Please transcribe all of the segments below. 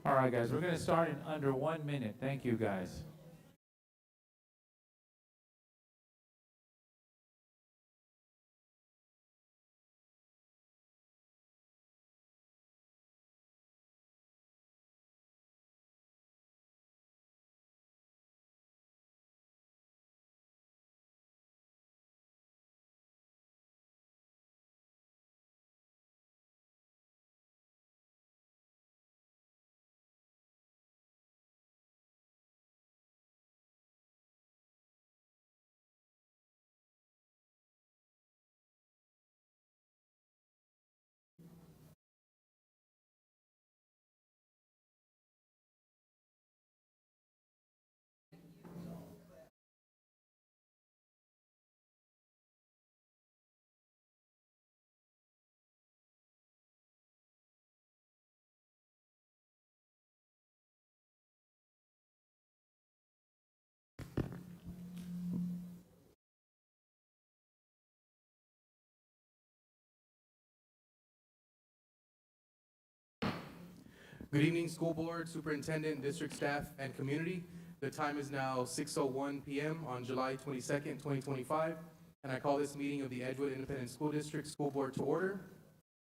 All right, guys, we're going to start in under 1 minute. Thank you, guys. Good evening, school board, superintendent, district staff, and community. The time is now 6:01 p.m. on July 22nd, 2025, and I call this meeting of the Edgewood Independent School District School Board to order.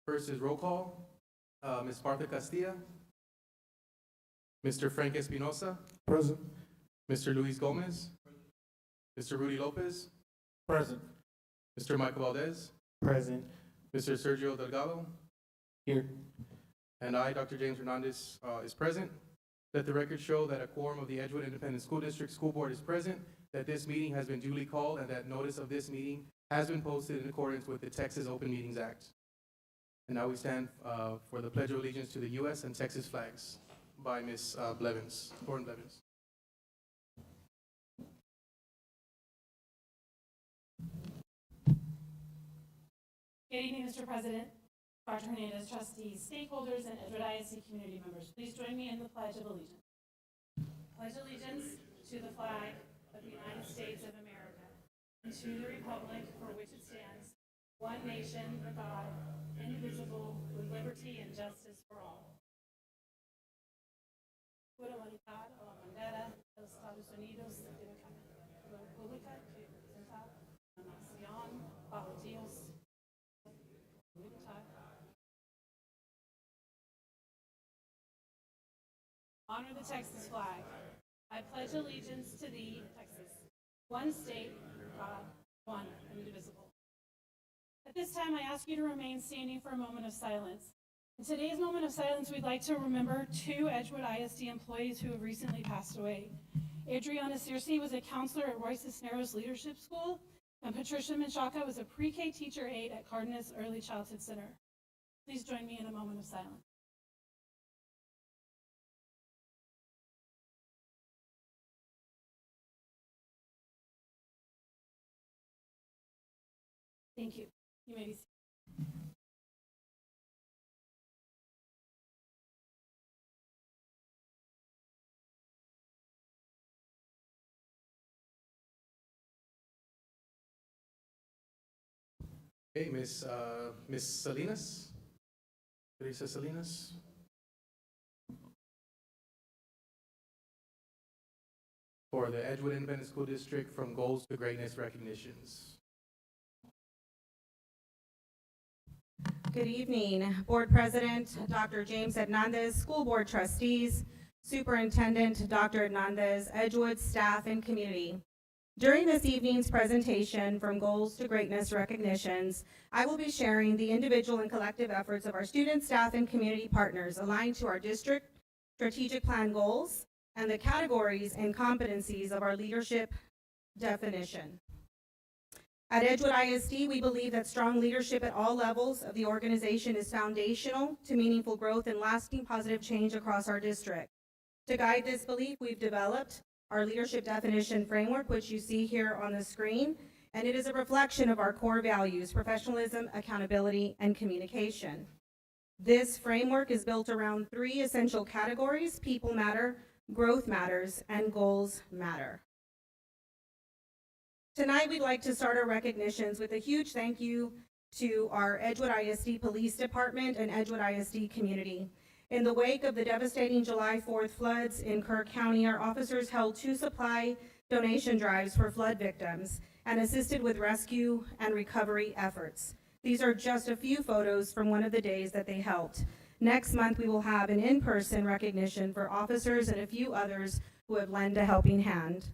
First is roll call. Ms. Martha Castilla, Mr. Frank Espinosa, Present. Mr. Luis Gomez, Mr. Rudy Lopez, Present. Mr. Michael Valdez, Present. Mr. Sergio Delgado, Here. and I, Dr. James Hernandez, is present. Let the record show that a quorum of the Edgewood Independent School District School Board is present, that this meeting has been duly called, and that notice of this meeting has been posted in accordance with the Texas Open Meetings Act. And now we stand for the Pledge of Allegiance to the U.S. and Texas flags by Ms. Blevins, Gordon Blevins. Good evening, Mr. President, Dr. Hernandez, trustees, stakeholders, and Edgewood ISD community members. Please join me in the Pledge of Allegiance. Pledge allegiance to the flag of the United States of America and to the republic for which it stands, one nation, under God, indivisible, with liberty and justice for all. Juro lealtad a la bandera de los Estados Unidos de la República que representa la nación bajo Dios. Honor the Texas flag. I pledge allegiance to thee, Texas, one state, God, one, and indivisible. At this time, I ask you to remain standing for a moment of silence. In today's moment of silence, we'd like to remember two Edgewood ISD employees who have recently passed away. Adriana Searcy was a counselor at Roy Cisneros Leadership School, and Patricia Menchaca was a pre-K teacher aide at Cardenas Early Childhood Center. Please join me in a moment of silence. Thank you. You may be seated. Okay, Ms. Salinas, Teresa Salinas. For the Edgewood Independent School District from Goals to Greatness recognitions. Good evening, Board President Dr. James Hernandez, School Board Trustees, Superintendent Dr. Hernandez, Edgewood staff, and community. During this evening's presentation, From Goals to Greatness recognitions, I will be sharing the individual and collective efforts of our students, staff, and community partners aligned to our district strategic plan goals and the categories and competencies of our leadership definition. At Edgewood ISD, we believe that strong leadership at all levels of the organization is foundational to meaningful growth and lasting positive change across our district. To guide this belief, we've developed our leadership definition framework, which you see here on the screen, and it is a reflection of our core values: professionalism, accountability, and communication. This framework is built around three essential categories: people matter, growth matters, and goals matter. Tonight, we'd like to start our recognitions with a huge thank you to our Edgewood ISD Police Department and Edgewood ISD community. In the wake of the devastating July 4th floods in Kirk County, our officers held 2 supply donation drives for flood victims and assisted with rescue and recovery efforts. These are just a few photos from one of the days that they helped. Next month, we will have an in-person recognition for officers and a few others who have lent a helping hand.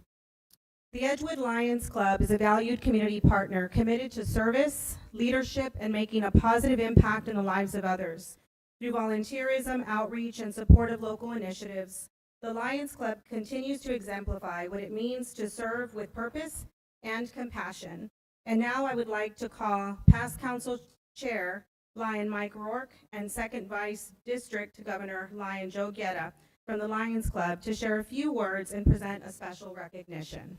The Edgewood Lions Club is a valued community partner committed to service, leadership, and making a positive impact in the lives of others. Through volunteerism, outreach, and support of local initiatives, the Lions Club continues to exemplify what it means to serve with purpose and compassion. And now I would like to call past Council Chair Lion Mike Rourke and Second Vice District Governor Lion Joe Guetta from the Lions Club to share a few words and present a special recognition.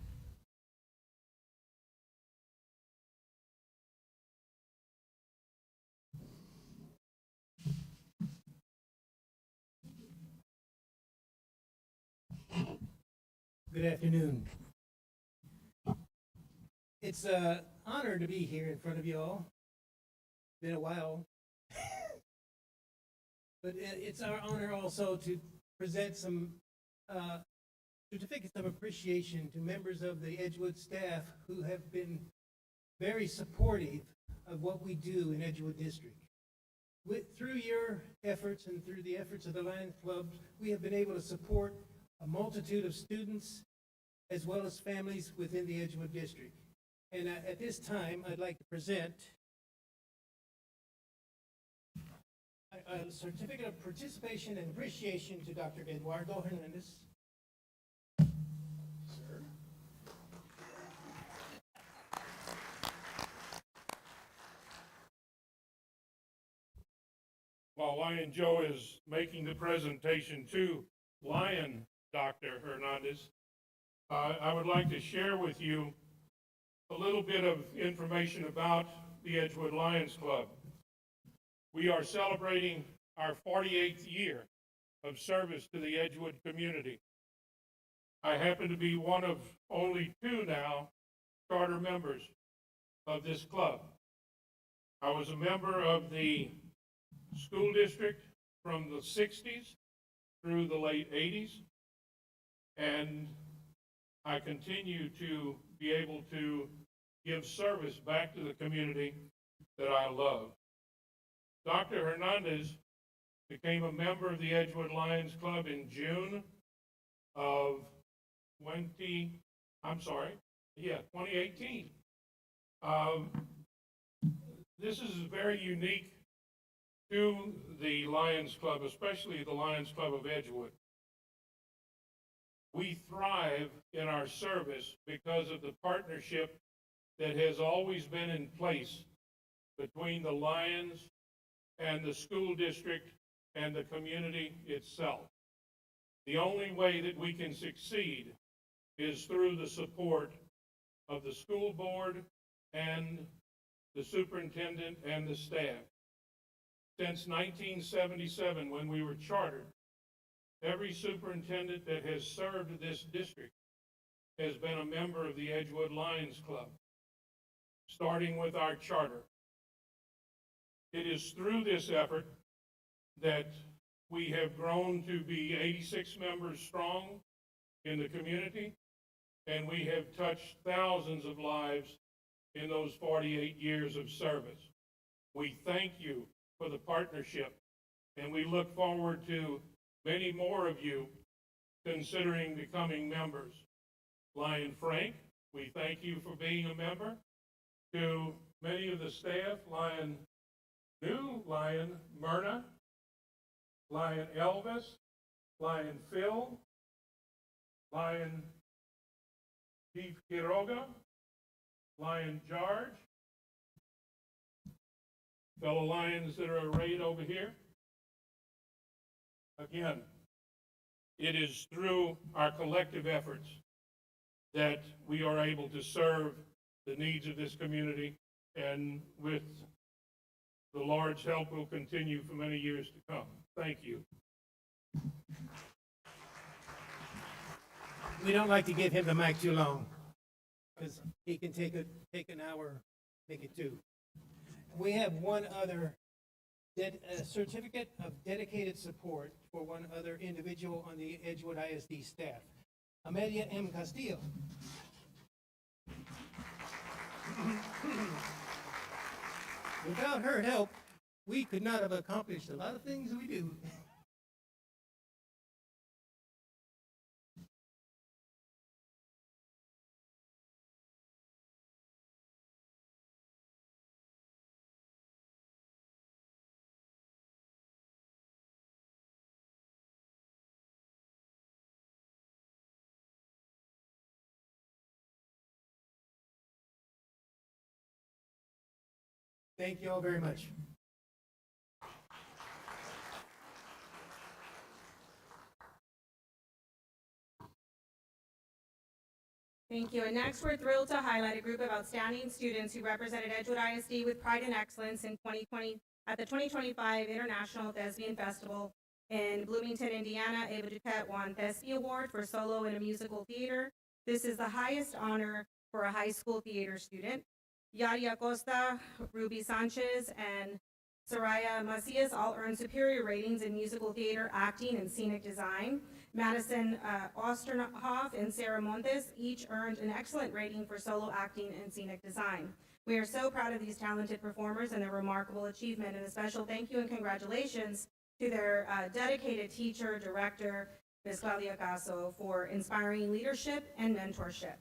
Good afternoon. It's an honor to be here in front of you all. Been a while. But it's our honor also to present some certificates of appreciation to members of the Edgewood staff who have been very supportive of what we do in Edgewood District. Through your efforts and through the efforts of the Lions Club, we have been able to support a multitude of students as well as families within the Edgewood District. And at this time, I'd like to present a certificate of participation and appreciation to Dr. Eduardo Hernandez. Sir. While Lion Joe is making the presentation to Lion Dr. Hernandez, I would like to share with you a little bit of information about the Edgewood Lions Club. We are celebrating our 48th year of service to the Edgewood community. I happen to be one of only 2 now charter members of this club. I was a member of the school district from the 60s through the late 80s, and I continue to be able to give service back to the community that I love. Dr. Hernandez became a member of the Edgewood Lions Club in June of 2018. This is very unique to the Lions Club, especially the Lions Club of Edgewood. We thrive in our service because of the partnership that has always been in place between the Lions and the school district and the community itself. The only way that we can succeed is through the support of the school board and the superintendent and the staff. Since 1977, when we were chartered, every superintendent that has served this district has been a member of the Edgewood Lions Club, starting with our charter. It is through this effort that we have grown to be 86 members strong in the community, and we have touched thousands of lives in those 48 years of service. We thank you for the partnership, and we look forward to many more of you considering becoming members. Lion Frank, we thank you for being a member. To many of the staff, Lion Myrna, Lion Elvis, Lion Phil, Lion Chief Quiroga, Lion George, fellow Lions that are arrayed over here. Again, it is through our collective efforts that we are able to serve the needs of this community, and with the Lord's help, will continue for many years to come. Thank you. We don't like to give him the mic too long because he can take an hour, make it 2. We have one other a certificate of dedicated support for one other individual on the Edgewood ISD staff, Amelia M. Castillo. Without her help, we could not have accomplished a lot of things we do. Thank you all very much. Thank you. And next, we're thrilled to highlight a group of outstanding students who represented Edgewood ISD with pride and excellence in 2020 at the 2025 International Thespian Festival in Bloomington, Indiana. Ava Duquette won Thespian Award for solo in a musical theater. This is the highest honor for a high school theater student. Yadi Acosta, Ruby Sanchez, and Soraya Macias all earned superior ratings in musical theater, acting, and scenic design. Madison Osterhoff and Sarah Montes each earned an excellent rating for solo acting and scenic design. We are so proud of these talented performers and their remarkable achievement, and a special thank you and congratulations to their dedicated teacher, director, Ms. Claudia Caso, for inspiring leadership and mentorship.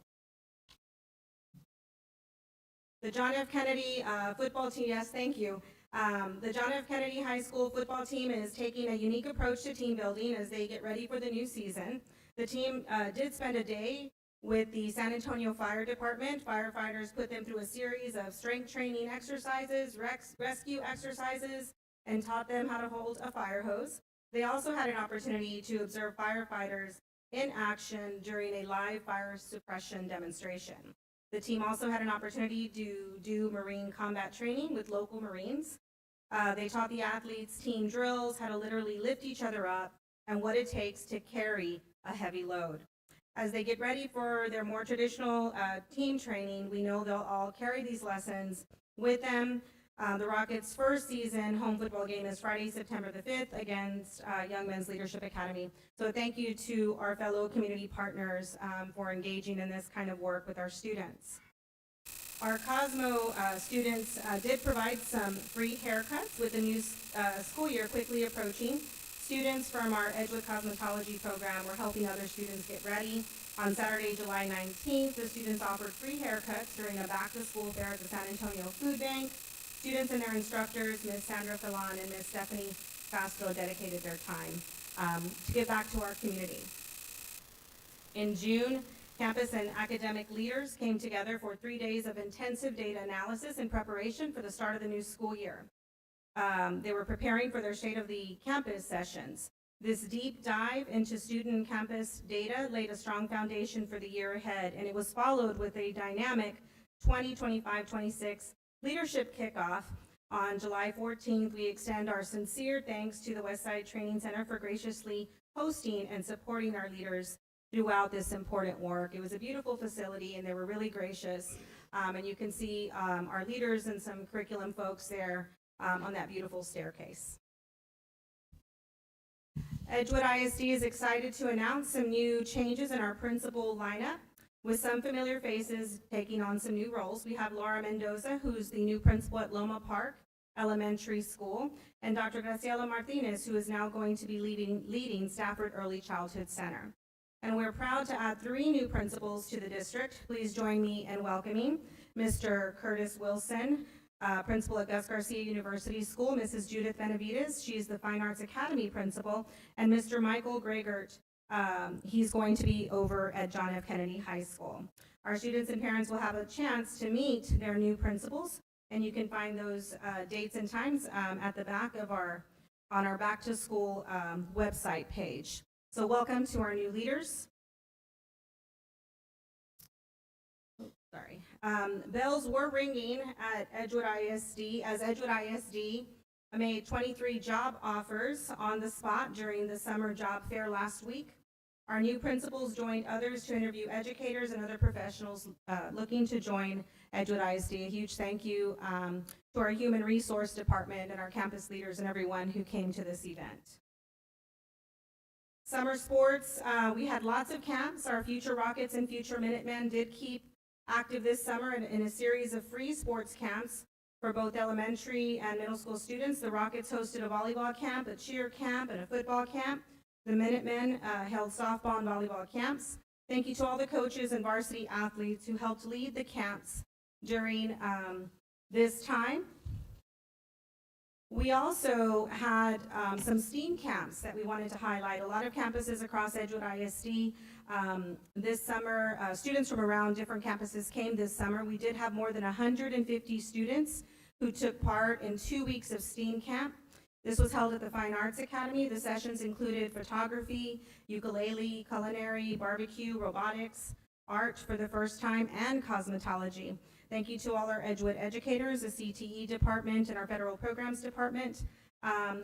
The John F. Kennedy football team, yes, thank you. The John F. Kennedy High School football team is taking a unique approach to team building as they get ready for the new season. The team did spend a day with the San Antonio Fire Department. Firefighters put them through a series of strength training exercises, rescue exercises, and taught them how to hold a fire hose. They also had an opportunity to observe firefighters in action during a live fire suppression demonstration. The team also had an opportunity to do Marine combat training with local Marines. They taught the athletes team drills, how to literally lift each other up, and what it takes to carry a heavy load. As they get ready for their more traditional team training, we know they'll all carry these lessons with them. The Rockets' first season home football game is Friday, September the 5th against Young Men's Leadership Academy. So thank you to our fellow community partners for engaging in this kind of work with our students. Our Cosmo students did provide some free haircuts with the new school year quickly approaching. Students from our Edgewood Cosmetology program were helping other students get ready. On Saturday, July 19th, the students offered free haircuts during a back-to-school fair at the San Antonio Food Bank. Students and their instructors, Ms. Sandra Fallon and Ms. Stephanie Castro, dedicated their time to give back to our community. In June, campus and academic leaders came together for 3 days of intensive data analysis in preparation for the start of the new school year. They were preparing for their State of the Campus sessions. This deep dive into student campus data laid a strong foundation for the year ahead, and it was followed with a dynamic 2025-26 leadership kickoff. On July 14th, we extend our sincere thanks to the Westside Training Center for graciously hosting and supporting our leaders throughout this important work. It was a beautiful facility and they were really gracious. And you can see our leaders and some curriculum folks there on that beautiful staircase. Edgewood ISD is excited to announce some new changes in our principal lineup, with some familiar faces taking on some new roles. We have Laura Mendoza, who's the new principal at Loma Park Elementary School, and Dr. Graciela Martinez, who is now going to be leading Stafford Early Childhood Center. And we're proud to add 3 new principals to the district. Please join me in welcoming Mr. Curtis Wilson, principal at Gus Garcia University School, Mrs. Judith Benavides, she's the Fine Arts Academy principal, and Mr. Michael Gregert, he's going to be over at John F. Kennedy High School. Our students and parents will have a chance to meet their new principals, and you can find those dates and times at the back of on our Back to School website page. So welcome to our new leaders. Sorry. Bells were ringing at Edgewood ISD as Edgewood ISD made 23 job offers on the spot during the summer job fair last week. Our new principals joined others to interview educators and other professionals looking to join Edgewood ISD. A huge thank you to our human resource department and our campus leaders and everyone who came to this event. Summer sports, we had lots of camps. Our Future Rockets and Future Minutemen did keep active this summer in a series of free sports camps for both elementary and middle school students. The Rockets hosted a volleyball camp, a cheer camp, and a football camp. The Minutemen held softball and volleyball camps. Thank you to all the coaches and varsity athletes who helped lead the camps during this time. We also had some STEAM camps that we wanted to highlight. A lot of campuses across Edgewood ISD this summer, students from around different campuses came this summer. We did have more than 150 students who took part in 2 weeks of STEAM camp. This was held at the Fine Arts Academy. The sessions included photography, ukulele, culinary, barbecue, robotics, art for the first time, and cosmetology. Thank you to all our Edgewood educators, the CTE department, and our federal programs department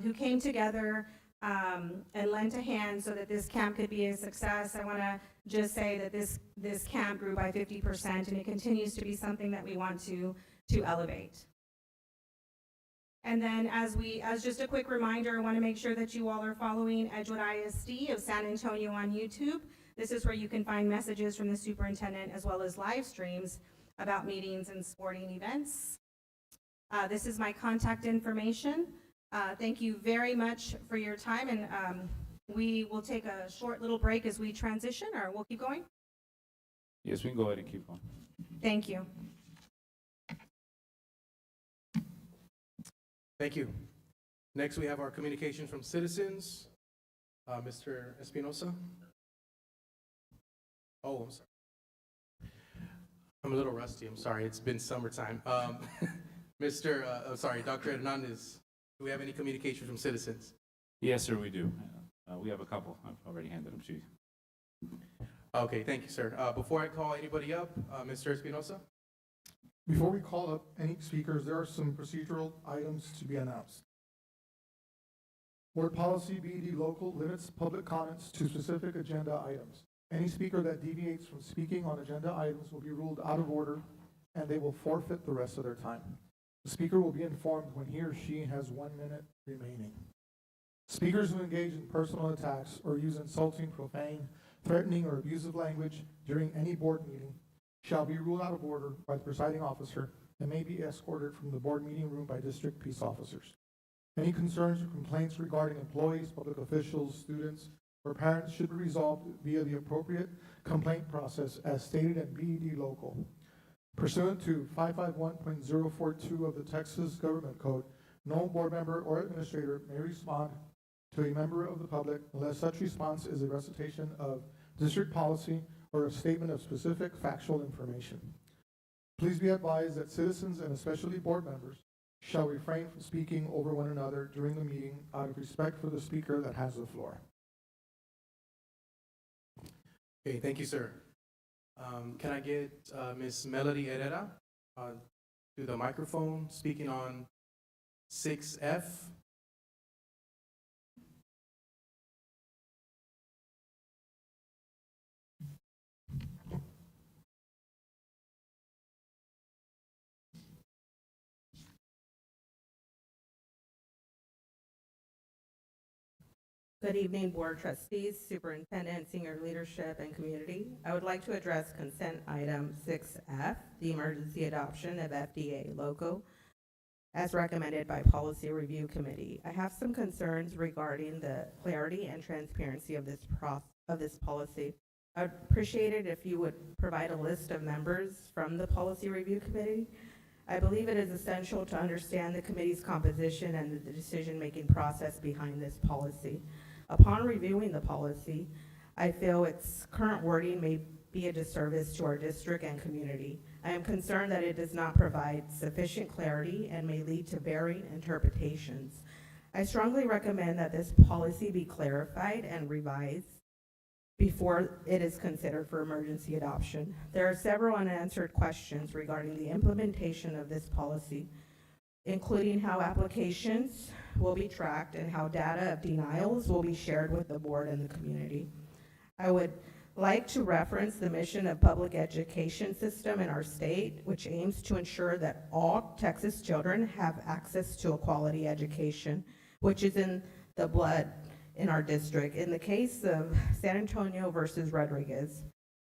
who came together and lent a hand so that this camp could be a success. I want to just say that this camp grew by 50%, and it continues to be something that we want to elevate. And then as just a quick reminder, I want to make sure that you all are following Edgewood ISD of San Antonio on YouTube. This is where you can find messages from the superintendent as well as live streams about meetings and sporting events. This is my contact information. Thank you very much for your time, and we will take a short little break as we transition, or we'll keep going? Yes, we can go ahead and keep going. Thank you. Thank you. Next, we have our communications from citizens. Mr. Espinosa. Oh, I'm sorry. I'm a little rusty. I'm sorry. It's been summertime. Dr. Hernandez, do we have any communication from citizens? Yes, sir, we do. We have a couple. I've already handed them to you. Okay, thank you, sir. Before I call anybody up, Mr. Espinosa? Before we call up any speakers, there are some procedural items to be announced. Board policy BED local limits public comments to specific agenda items. Any speaker that deviates from speaking on agenda items will be ruled out of order, and they will forfeit the rest of their time. The speaker will be informed when he or she has 1 minute remaining. Speakers who engage in personal attacks or use insulting, profane, threatening, or abusive language during any board meeting shall be ruled out of order by the presiding officer and may be escorted from the board meeting room by district peace officers. Any concerns or complaints regarding employees, public officials, students, or parents should be resolved via the appropriate complaint process as stated in BED local. Pursuant to 551.042 of the Texas Government Code, no board member or administrator may respond to a member of the public unless such response is a recitation of district policy or a statement of specific factual information. Please be advised that citizens and especially board members shall refrain from speaking over one another during the meeting out of respect for the speaker that has the floor. Okay, thank you, sir. Can I get Ms. Melody Herrera to the microphone speaking on 6F? Good evening, Board Trustees, Superintendent, Senior Leadership, and Community. I would like to address consent item 6F, the emergency adoption of FDA logo, as recommended by Policy Review Committee. I have some concerns regarding the clarity and transparency of this policy. I'd appreciate it if you would provide a list of members from the Policy Review Committee. I believe it is essential to understand the committee's composition and the decision-making process behind this policy. Upon reviewing the policy, I feel its current wording may be a disservice to our district and community. I am concerned that it does not provide sufficient clarity and may lead to varying interpretations. I strongly recommend that this policy be clarified and revised before it is considered for emergency adoption. There are several unanswered questions regarding the implementation of this policy, including how applications will be tracked and how data of denials will be shared with the board and the community. I would like to reference the mission of public education system in our state, which aims to ensure that all Texas children have access to a quality education, which is in the blood in our district. In the case of San Antonio versus Rodriguez,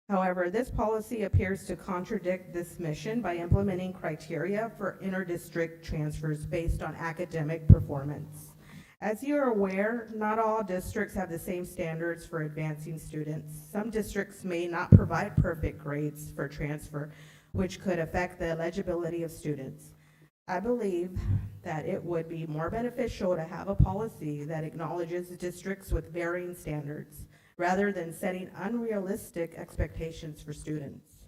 however, this policy appears to contradict this mission by implementing criteria for inter-district transfers based on academic performance. As you are aware, not all districts have the same standards for advancing students. Some districts may not provide perfect grades for transfer, which could affect the eligibility of students. I believe that it would be more beneficial to have a policy that acknowledges districts with varying standards, rather than setting unrealistic expectations for students.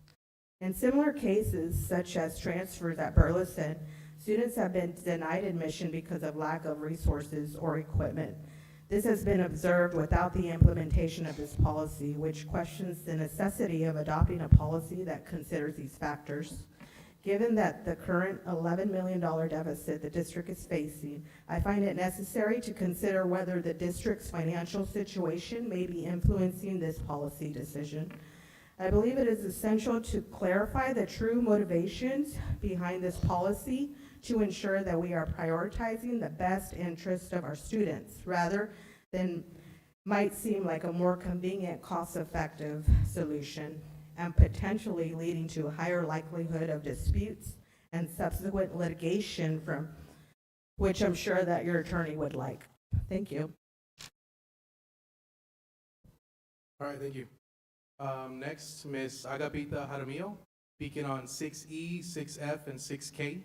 In similar cases, such as transfers at Burleson, students have been denied admission because of lack of resources or equipment. This has been observed without the implementation of this policy, which questions the necessity of adopting a policy that considers these factors. Given that the current $11 million deficit the district is facing, I find it necessary to consider whether the district's financial situation may be influencing this policy decision. I believe it is essential to clarify the true motivations behind this policy to ensure that we are prioritizing the best interest of our students, rather than might seem like a more convenient, cost-effective solution, and potentially leading to a higher likelihood of disputes and subsequent litigation, from which I'm sure that your attorney would like. Thank you. All right, thank you. Next, Ms. Agapita Jaramillo, speaking on 6E, 6F, and 6K.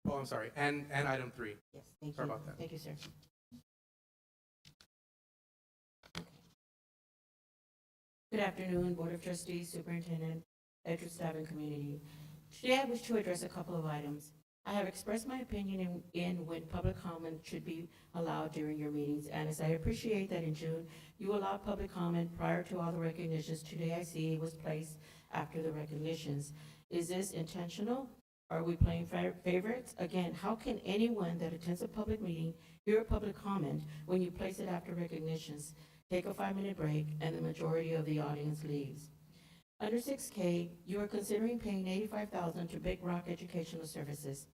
Oh, I'm sorry, and item 3. Yes, thank Sorry you. about that. Thank you, sir. Good afternoon, Board of Trustees, Superintendent, Edgewood staff, and community. Today, I wish to address a couple of items. I have expressed my opinion in when public comment should be allowed during your meetings, and as I appreciate that in June, you allowed public comment prior to all the recognitions, today I see it was placed after the recognitions. Is this intentional? Are we playing favorites? Again, how can anyone that attends a public meeting hear a public comment when you place it after recognitions? Take a 5-minute break, and the majority of the audience leaves. Under 6K, you are considering paying $85,000 to Big Rock Educational Services.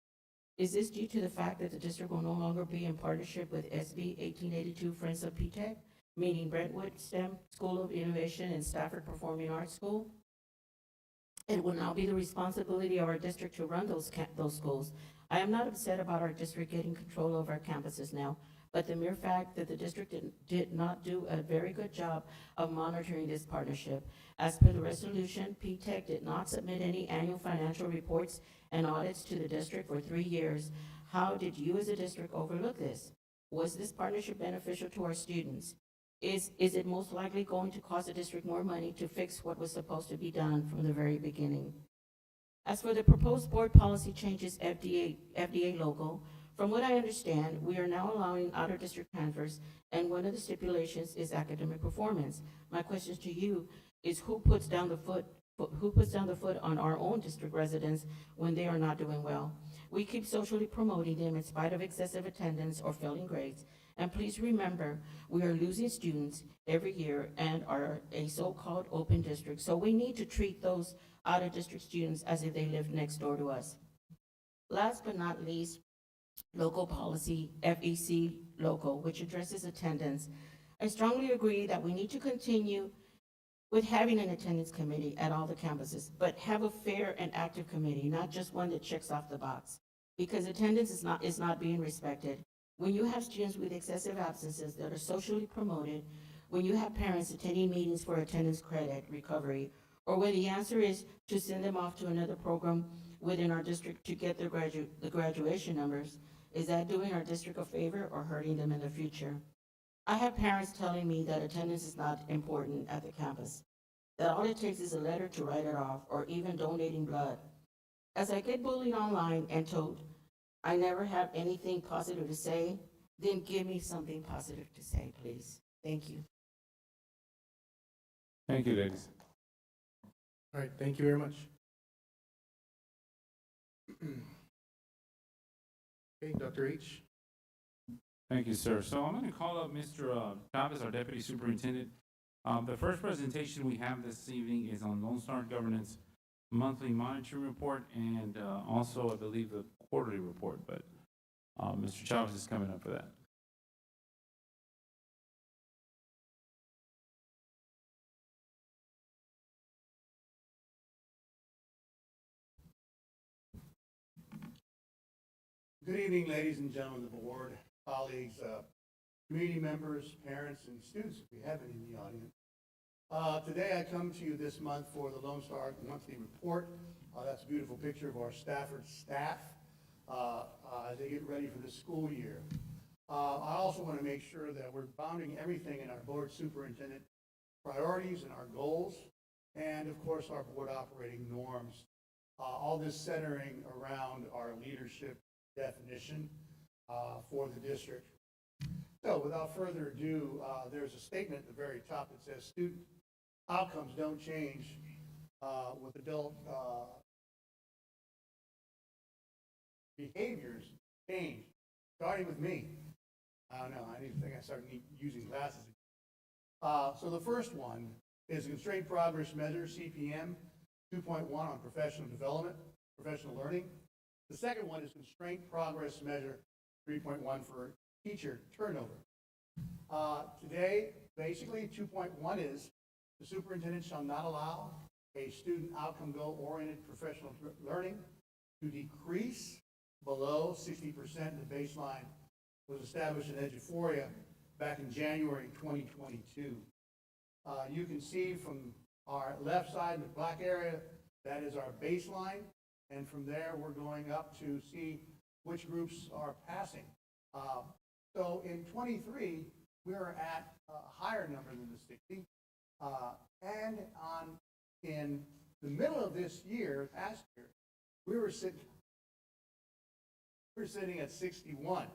Is this due to the fact that the district will no longer be in partnership with SB 1882 Friends of PTech, meaning Brentwood STEM School of Innovation and Stafford Performing Arts School? It will now be the responsibility of our district to run those schools. I am not upset about our district getting control over our campuses now, but the mere fact that the district did not do a very good job of monitoring this partnership. As per the resolution, PTech did not submit any annual financial reports and audits to the district for 3 years. How did you as a district overlook this? Was this partnership beneficial to our students? Is it most likely going to cost the district more money to fix what was supposed to be done from the very beginning? As for the proposed board policy changes FDA logo, from what I understand, we are now allowing out-of-district transfers, and one of the stipulations is academic performance. My question to you is who puts down the foot on our own district residents when they are not doing well? We keep socially promoting them in spite of excessive attendance or failing grades. And please remember, we are losing students every year and are a so-called open district. So we need to treat those out-of-district students as if they live next door to us. Last but not least, local policy, FEC local, which addresses attendance. I strongly agree that we need to continue with having an attendance committee at all the campuses, but have a fair and active committee, not just one that checks off the box, because attendance is not being respected. When you have students with excessive absences that are socially promoted, when you have parents attending meetings for attendance credit recovery, or when the answer is to send them off to another program within our district to get the graduation numbers, is that doing our district a favor or hurting them in the future? I have parents telling me that attendance is not important at the campus, that all it takes is a letter to write it off, or even donating blood. As I get bullied online and told I never have anything positive to say, then give me something positive to say, please. Thank you. Thank you, ladies. All right, thank you very much. Okay, Dr. H. Thank you, sir. So I'm going to call up Mr. Chavez, our Deputy Superintendent. The first presentation we have this evening is on Lone Star Governance Monthly Monitoring Report and also, I believe, the quarterly report, but Mr. Chavez is coming up for that. Good evening, ladies and gentlemen of the board, colleagues, community members, parents, and students, if we have any in the audience. Today I come to you this month for the Lone Star Monthly Report. That's a beautiful picture of our Stafford staff as they get ready for the school year. I also want to make sure that we're bounding everything in our board superintendent priorities and our goals, and of course our board operating norms. All this centering around our leadership definition for the district. So without further ado, there's a statement at the very top that says student outcomes don't change with adult behaviors change, starting with me. I don't know, I think I started using glasses. So the first one is Constrained Progress Measure, CPM 2.1 on professional development, professional learning. The second one is Constraint Progress Measure 3.1 for teacher turnover. Today, basically, 2.1 is the superintendent shall not allow a student outcome goal-oriented professional learning to decrease below 60%. The baseline was established in Edgewood back in January 2022. You can see from our left side in the black area, that is our baseline. And from there, we're going up to see which groups are passing. So in 23, we are at a higher number than the 60. And in the middle of this year, past year, we were sitting at 61.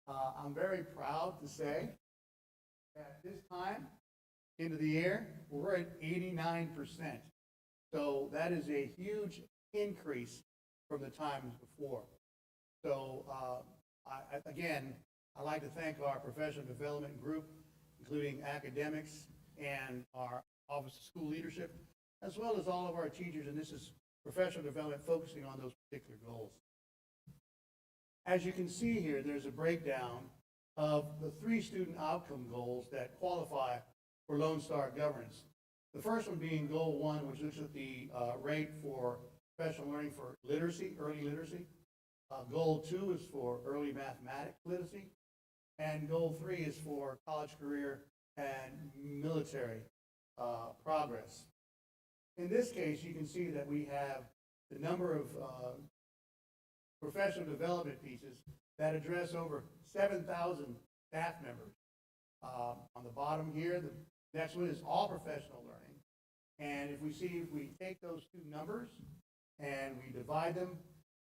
I'm very proud to say at this time into the year, we're at 89%. So that is a huge increase from the times before. So again, I'd like to thank our professional development group, including academics and our Office of School Leadership, as well as all of our teachers, and this is professional development focusing on those particular goals. As you can see here, there's a breakdown of the 3 student outcome goals that qualify for Lone Star governance. The first one being Goal 1, which looks at the rate for professional learning for literacy, early literacy. Goal 2 is for early mathematics literacy. And Goal 3 is for college, career, and military progress. In this case, you can see that we have the number of professional development pieces that address over 7,000 staff members. On the bottom here, the next one is all professional learning. And if we take those two numbers and we divide them,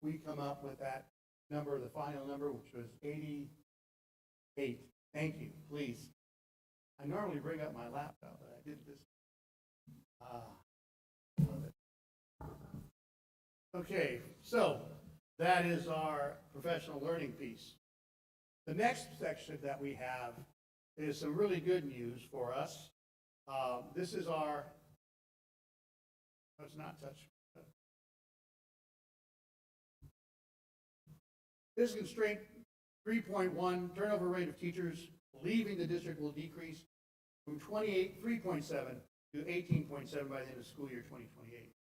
we come up with that number, the final number, which was 88. Thank you, please. I normally bring up my laptop, but I did this. Love it. Okay, so that is our professional learning piece. The next section that we have is some really good news for us. This is our, let's not touch. This constraint 3.1, turnover rate of teachers leaving the district will decrease from 3.7 to 18.7 by the end of school year 2028.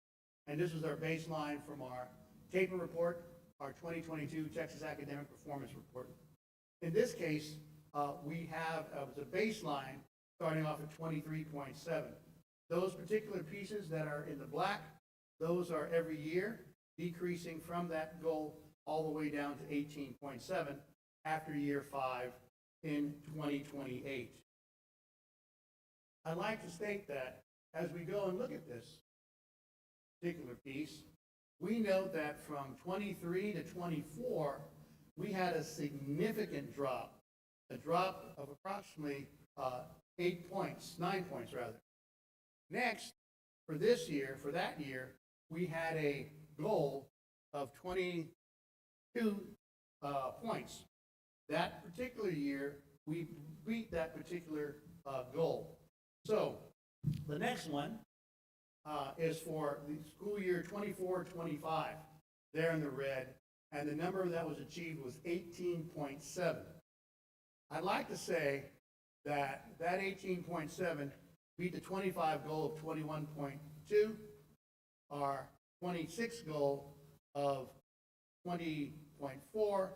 And this is our baseline from our TAPER report, our 2022 Texas Academic Performance Report. In this case, we have as a baseline starting off at 23.7. Those particular pieces that are in the black, those are every year decreasing from that goal all the way down to 18.7 after year 5 in 2028. I'd like to state that as we go and look at this particular piece, we note that from 23 to 24, we had a significant drop, a drop of approximately 9 points rather. Next, for this year, for that year, we had a goal of 22 points. That particular year, we beat that particular goal. So the next one is for the school year 24-25, there in the red, and the number that was achieved was 18.7. I'd like to say that 18.7 beat the 25 goal of 21.2, our 26 goal of 20.4,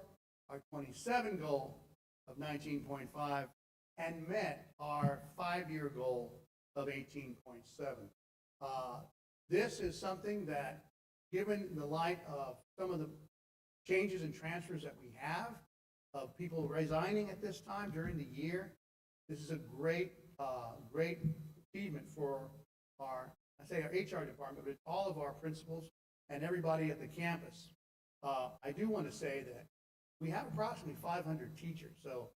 our 27 goal of 19.5, and met our 5-year goal of 18.7. This is something that, given the light of some of the changes and transfers that we have, of people resigning at this time during the year, this is a great achievement for our HR department, but all of our principals and everybody at the campus. I do want to say that we have approximately 500 teachers. So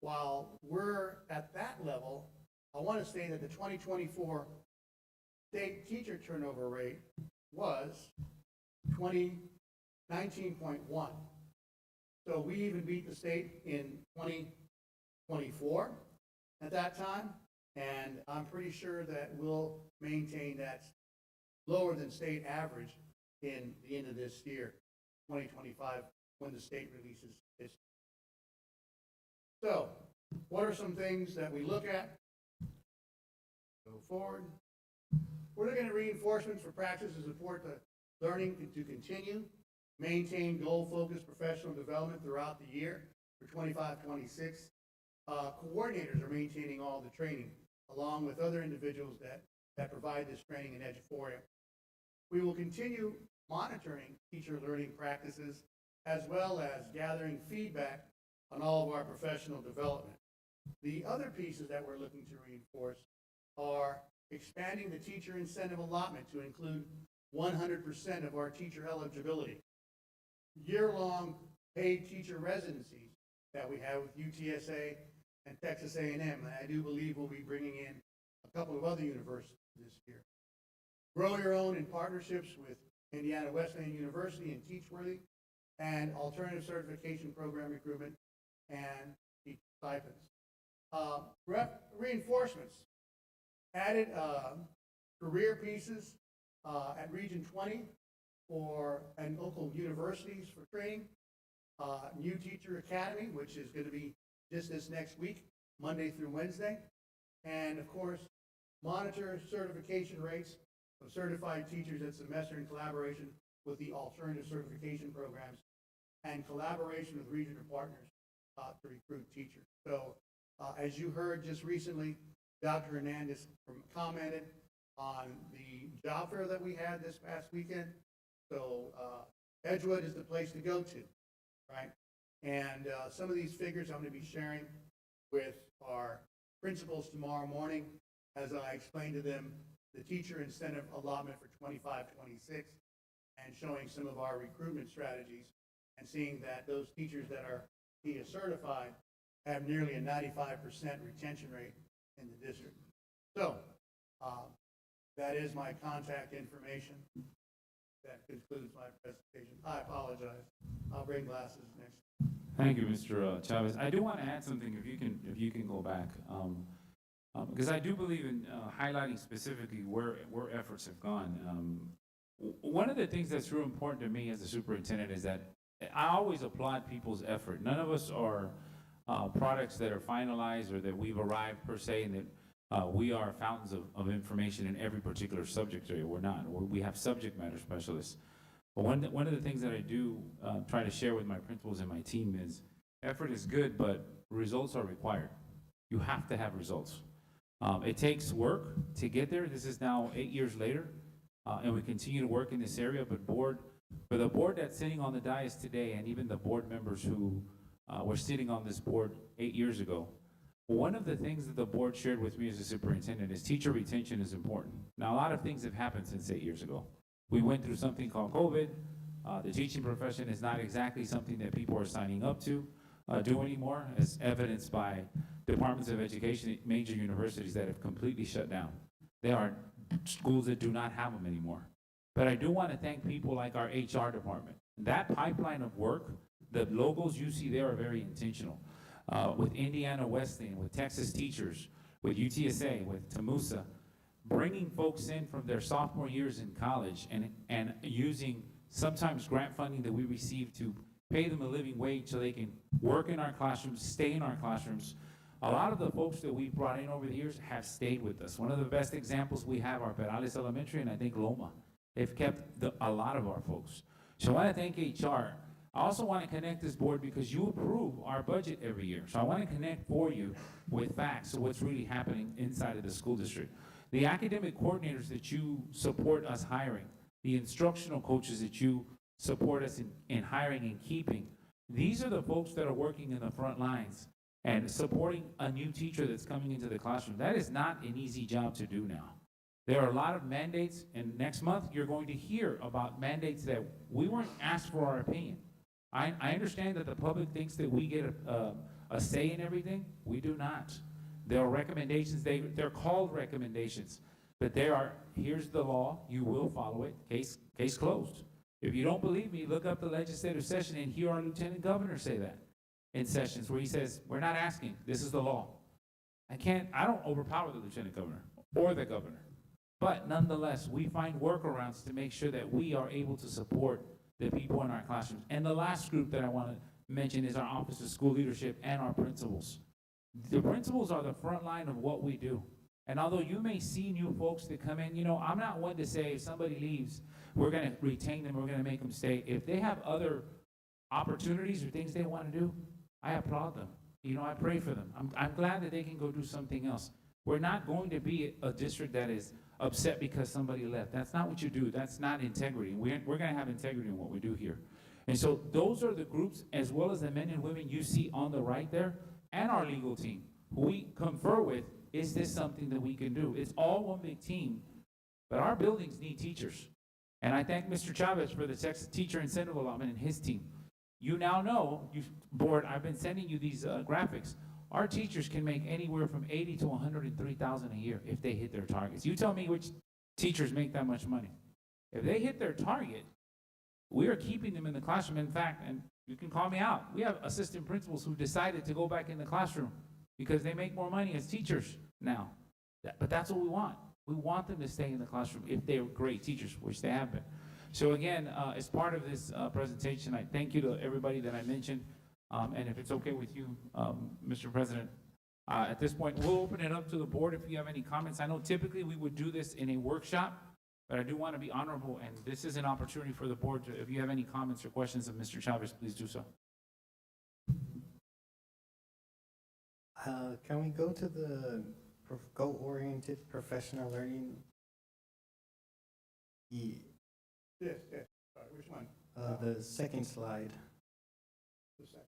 while we're at that level, I want to say that the 2024 state teacher turnover rate was 19.1. So we even beat the state in 2024 at that time, and I'm pretty sure that we'll maintain that lower than state average in the end of this year, 2025, when the state releases its. So, what are some things that we look at? Go forward. We're looking at reinforcements for practice to support the learning to continue, maintain goal-focused professional development throughout the year for 25-26. Coordinators are maintaining all the training, along with other individuals that provide this training in Edgeforia. We will continue monitoring teacher learning practices, as well as gathering feedback on all of our professional development. The other pieces that we're looking to reinforce are expanding the teacher incentive allotment to include 100% of our teacher eligibility, year-long paid teacher residencies that we have with UTSA and Texas A&M, and I do believe we'll be bringing in a couple of other universities this year. Grow your own in partnerships with Indiana Wesleyan University and Teachworthy, and alternative certification program recruitment and teacher stipends. Reinforcements. Added career pieces at Region 20 and local universities for training. New Teacher Academy, which is going to be just this next week, Monday through Wednesday. And of course, monitor certification rates of certified teachers at semester in collaboration with the alternative certification programs and collaboration with regional partners to recruit teachers. So as you heard just recently, Dr. Hernandez commented on the job fair that we had this past weekend. So Edgewood is the place to go to, right? And some of these figures I'm going to be sharing with our principals tomorrow morning as I explain to them the teacher incentive allotment for 25-26 and showing some of our recruitment strategies and seeing that those teachers that are TIA certified have nearly a 95% retention rate in the district. So that is my contact information. That concludes my presentation. I apologize. I'll bring glasses next. Thank you, Mr. Chavez. I do want to add something, if you can go back, because I do believe in highlighting specifically where efforts have gone. One of the things that's real important to me as a superintendent is that I always applaud people's effort. None of us are products that are finalized or that we've arrived per se, and that we are fountains of information in every particular subject area. We're not. We have subject matter specialists. But one of the things that I do try to share with my principals and my team is effort is good, but results are required. You have to have results. It takes work to get there. This is now 8 years later, and we continue to work in this area. But for the board that's sitting on the dais today, and even the board members who were sitting on this board 8 years ago, one of the things that the board shared with me as a superintendent is teacher retention is important. Now, a lot of things have happened since 8 years ago. We went through something called COVID. The teaching profession is not exactly something that people are signing up to do anymore, as evidenced by departments of education at major universities that have completely shut down. There are schools that do not have them anymore. But I do want to thank people like our HR department. That pipeline of work The logos you see there are very intentional. With Indiana Wesleyan, with Texas Teachers, with UTSA, with Tamusa, bringing folks in from their sophomore years in college and using sometimes grant funding that we receive to pay them a living wage so they can work in our classrooms, stay in our classrooms. A lot of the folks that we've brought in over the years have stayed with us. One of the best examples we have are Perales Elementary and I think Loma. They've kept a lot of our folks. So I want to thank HR. I also want to connect this board because you approve our budget every year. So I want to connect for you with facts of what's really happening inside of the school district. The academic coordinators that you support us hiring, the instructional coaches that you support us in hiring and keeping, these are the folks that are working in the front lines and supporting a new teacher that's coming into the classroom. That is not an easy job to do now. There are a lot of mandates, and next month you're going to hear about mandates that we weren't asked for our opinion. I understand that the public thinks that we get a say in everything. We do not. There are recommendations, they're called recommendations, but here's the law, you will follow it, case closed. If you don't believe me, look up the legislative session and hear our lieutenant governor say that in sessions where he says, we're not asking, this is the law. I don't overpower the lieutenant governor or the governor, but nonetheless, we find workarounds to make sure that we are able to support the people in our classrooms. And the last group that I want to mention is our Office of School Leadership and our principals. The principals are the front line of what we do. And although you may see new folks that come in, I'm not one to say if somebody leaves, we're going to retain them, we're going to make them stay. If they have other opportunities or things they want to do, I applaud them. I pray for them. I'm glad that they can go do something else. We're not going to be a district that is upset because somebody left. That's not what you do. That's not integrity. We're going to have integrity in what we do here. And so those are the groups, as well as the men and women you see on the right there, and our legal team, who we confer with, is this something that we can do? It's all one big team, but our buildings need teachers. And I thank Mr. Chavez for the Texas Teacher Incentive Allotment and his team. You now know, board, I've been sending you these graphics. Our teachers can make anywhere from $80,000 to $103,000 a year if they hit their targets. You tell me which teachers make that much money. If they hit their target, we are keeping them in the classroom. In fact, and you can call me out, we have assistant principals who decided to go back in the classroom because they make more money as teachers now. But that's what we want. We want them to stay in the classroom if they're great teachers, which they have been. So again, as part of this presentation, I thank you to everybody that I mentioned. And if it's okay with you, Mr. President, at this point, we'll open it up to the board if you have any comments. I know typically we would do this in a workshop, but I do want to be honorable, and this is an opportunity for the board to, if you have any comments or questions of Mr. Chavez, please do so. Can we go to the goal-oriented professional learning? Yes. Sorry, which one? The second slide, The second.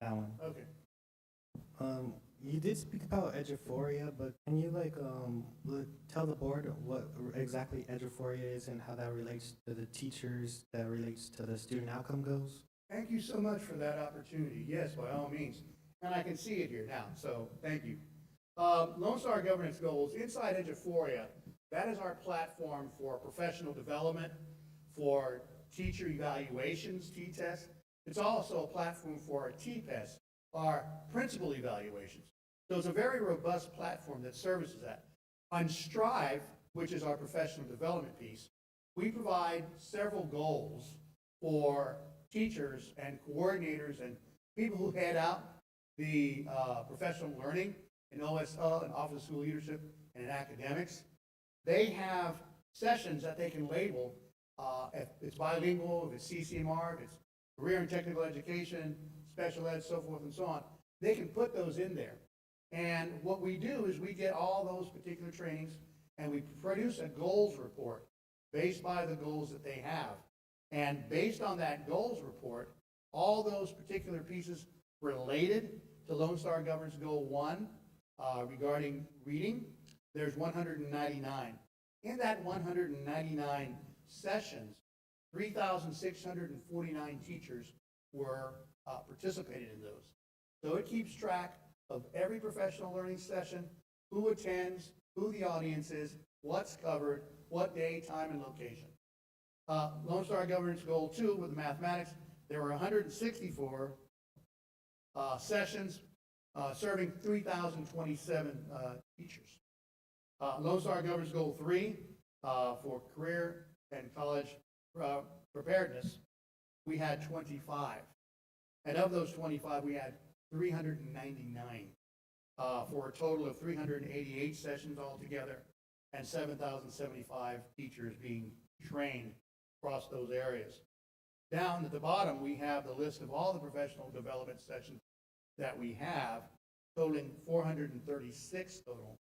that one. Okay. You did speak about eduphoria, but can you tell the board what exactly eduphoria is and how that relates to the teachers, that relates to the student outcome goals? Thank you so much for that opportunity. Yes, by all means. And I can see it here now, so thank you. Lone Star Governance Goals, inside Eduphoria, that is our platform for professional development, for teacher evaluations, T-tests. It's also a platform for our T-PES, our principal evaluations. So it's a very robust platform that services that. On Strive, which is our professional development piece, we provide several goals for teachers and coordinators and people who head out the professional learning in OSL and Office of School Leadership and in academics. They have sessions that they can label if it's bilingual, if it's CCMR, if it's career and technical education, special ed, so forth and so on. They can put those in there. And what we do is we get all those particular trainings and we produce a goals report based by the goals that they have. And based on that goals report, all those particular pieces related to Lone Star Governance Goal 1 regarding reading, there's 199. In that 199 sessions, 3,649 teachers were participated in those. So it keeps track of every professional learning session, who attends, who the audience is, what's covered, what day, time, and location. Lone Star Governance Goal 2 with the mathematics, there were 164 sessions serving 3,027 teachers. Lone Star Governance Goal 3 for career and college preparedness, we had 25. And of those 25, we had 399 for a total of 388 sessions altogether and 7,075 teachers being trained across those areas. Down at the bottom, we have the list of all the professional development sessions that we have, totaling 436 total.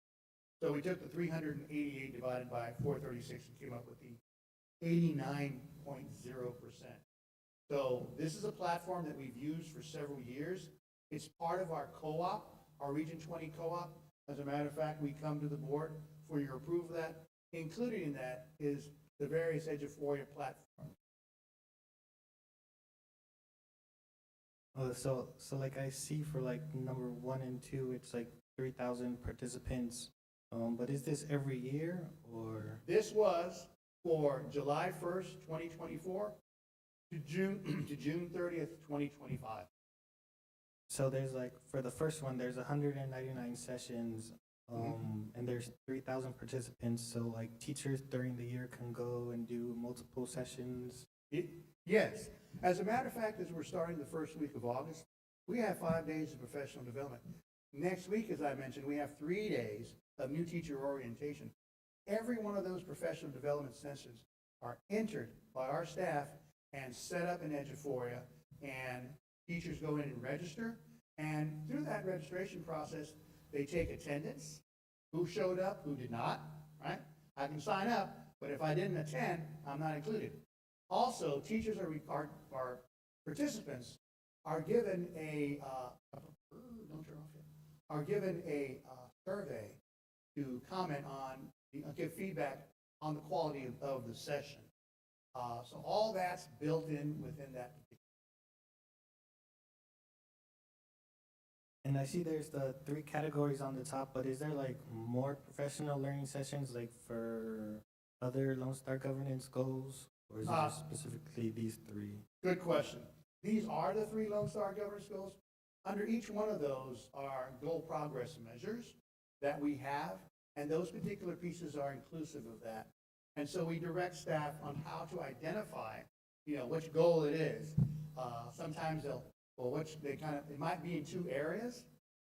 So we took the 388 divided by 436 and came up with the 89.0%. So this is a platform that we've used for several years. It's part of our co-op, our Region 20 co-op. As a matter of fact, we come to the board for your approval of that. Included in that is the various Edgewood platforms. Oh, so like I see for like number 1 and 2, it's like 3,000 participants. But is this every year or? This was for July 1st, 2024 to June 30th, 2025. So there's like, for the first one, there's 199 sessions, and there's 3,000 participants. So like teachers during the year can go and do multiple sessions. Yes. As a matter of fact, as we're starting the first week of August, we have 5 days of professional development. Next week, as I mentioned, we have 3 days of new teacher orientation. Every one of those professional development sessions are entered by our staff and set up in Edgewood, and teachers go in and register. And through that registration process, they take attendance, who showed up, who did not, right? I can sign up, but if I didn't attend, I'm not included. Also, teachers are participants are given a survey to comment on, give feedback on the quality of the session. So all that's built in within that. And I see there's the 3 categories on the top, but is there like more professional learning sessions like for other Lone Star governance goals? Or is it just specifically these 3? Good question. These are the 3 Lone Star governance goals. Under each one of those are goal progress measures that we have, and those particular pieces are inclusive of that. And so we direct staff on how to identify, which goal it is. Sometimes it might be in 2 areas.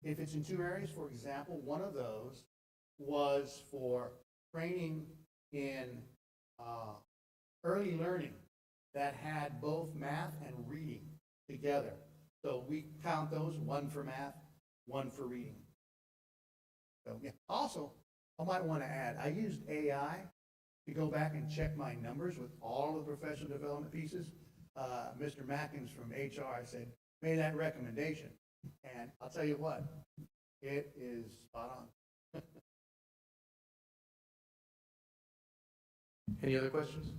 If it's in 2 areas, for example, one of those was for training in early learning that had both math and reading together. So we count those, 1 for math, 1 for reading. So yeah. Also, I might want to add, I used AI to go back and check my numbers with all the professional development pieces. Mr. Mackins from HR said, made that recommendation. And I'll tell you what, it is spot on. Any other questions?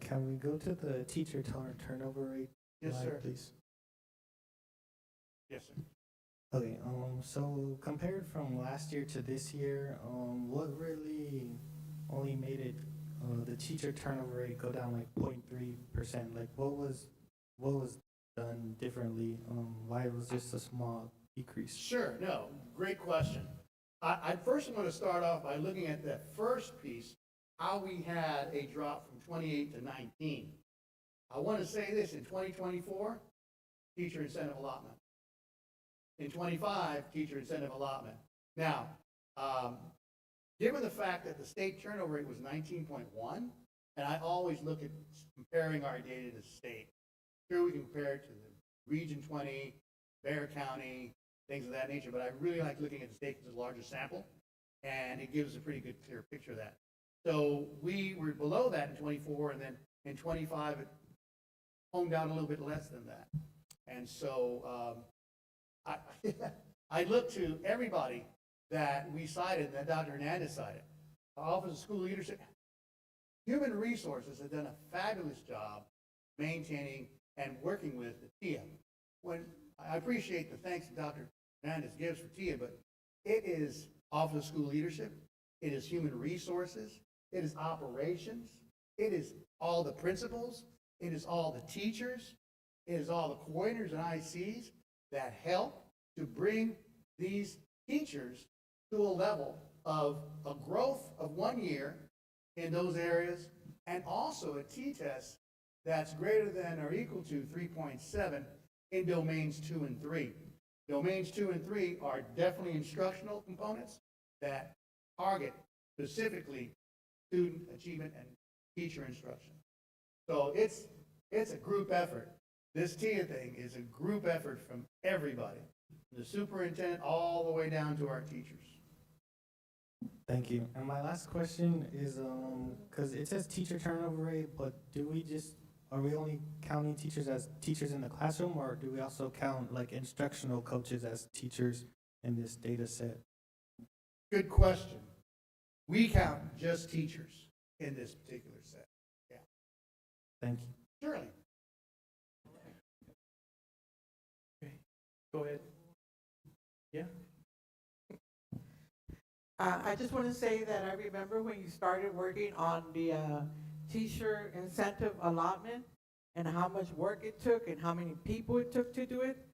Can we go to the teacher turnover rate? Yes, sir. Please. Yes, sir. Okay, so compared from last year to this year, what really only made it, the teacher turnover rate go down like 0.3%? Like what was done differently? Why was just a small decrease? Sure, no, great question. I first want to start off by looking at that first piece, how we had a drop from 28 to 19. I want to say this, in 2024, teacher incentive allotment. In 25, teacher incentive allotment. Now, given the fact that the state turnover rate was 19.1, and I always look at comparing our data to the state. Here we can compare it to the Region 20, Bexar County, things of that nature, but I really like looking at the state because it's a larger sample, and it gives a pretty good, clear picture of that. So we were below that in 24, and then in 25, it honed down a little bit less than that. And so I look to everybody that we cited, that Dr. Hernandez cited, Office of School Leadership. Human Resources has done a fabulous job maintaining and working with the TIA. When I appreciate the thanks that Dr. Hernandez gives for TIA, but it is Office of School Leadership, it is Human Resources, it is Operations, it is all the principals, It is all the teachers, it is all the coordinators and ICs that help to bring these teachers to a level of a growth of 1 year in those areas, and also a T-test that's greater than or equal to 3.7 in domains 2 and 3. Domains 2 and 3 are definitely instructional components that target specifically student achievement and teacher instruction. So it's a group effort. This TIA thing is a group effort from everybody, the superintendent all the way down to our teachers. Thank you. And my last question is, because it says teacher turnover rate, but are we only counting teachers as teachers in the classroom, or do we also count like instructional coaches as teachers in this data set? Good question. We count just teachers in this particular set. Yeah, Thank you. surely. Go ahead. Yeah? I just want to say that I remember when you started working on the teacher incentive allotment and how much work it took and how many people it took to do it.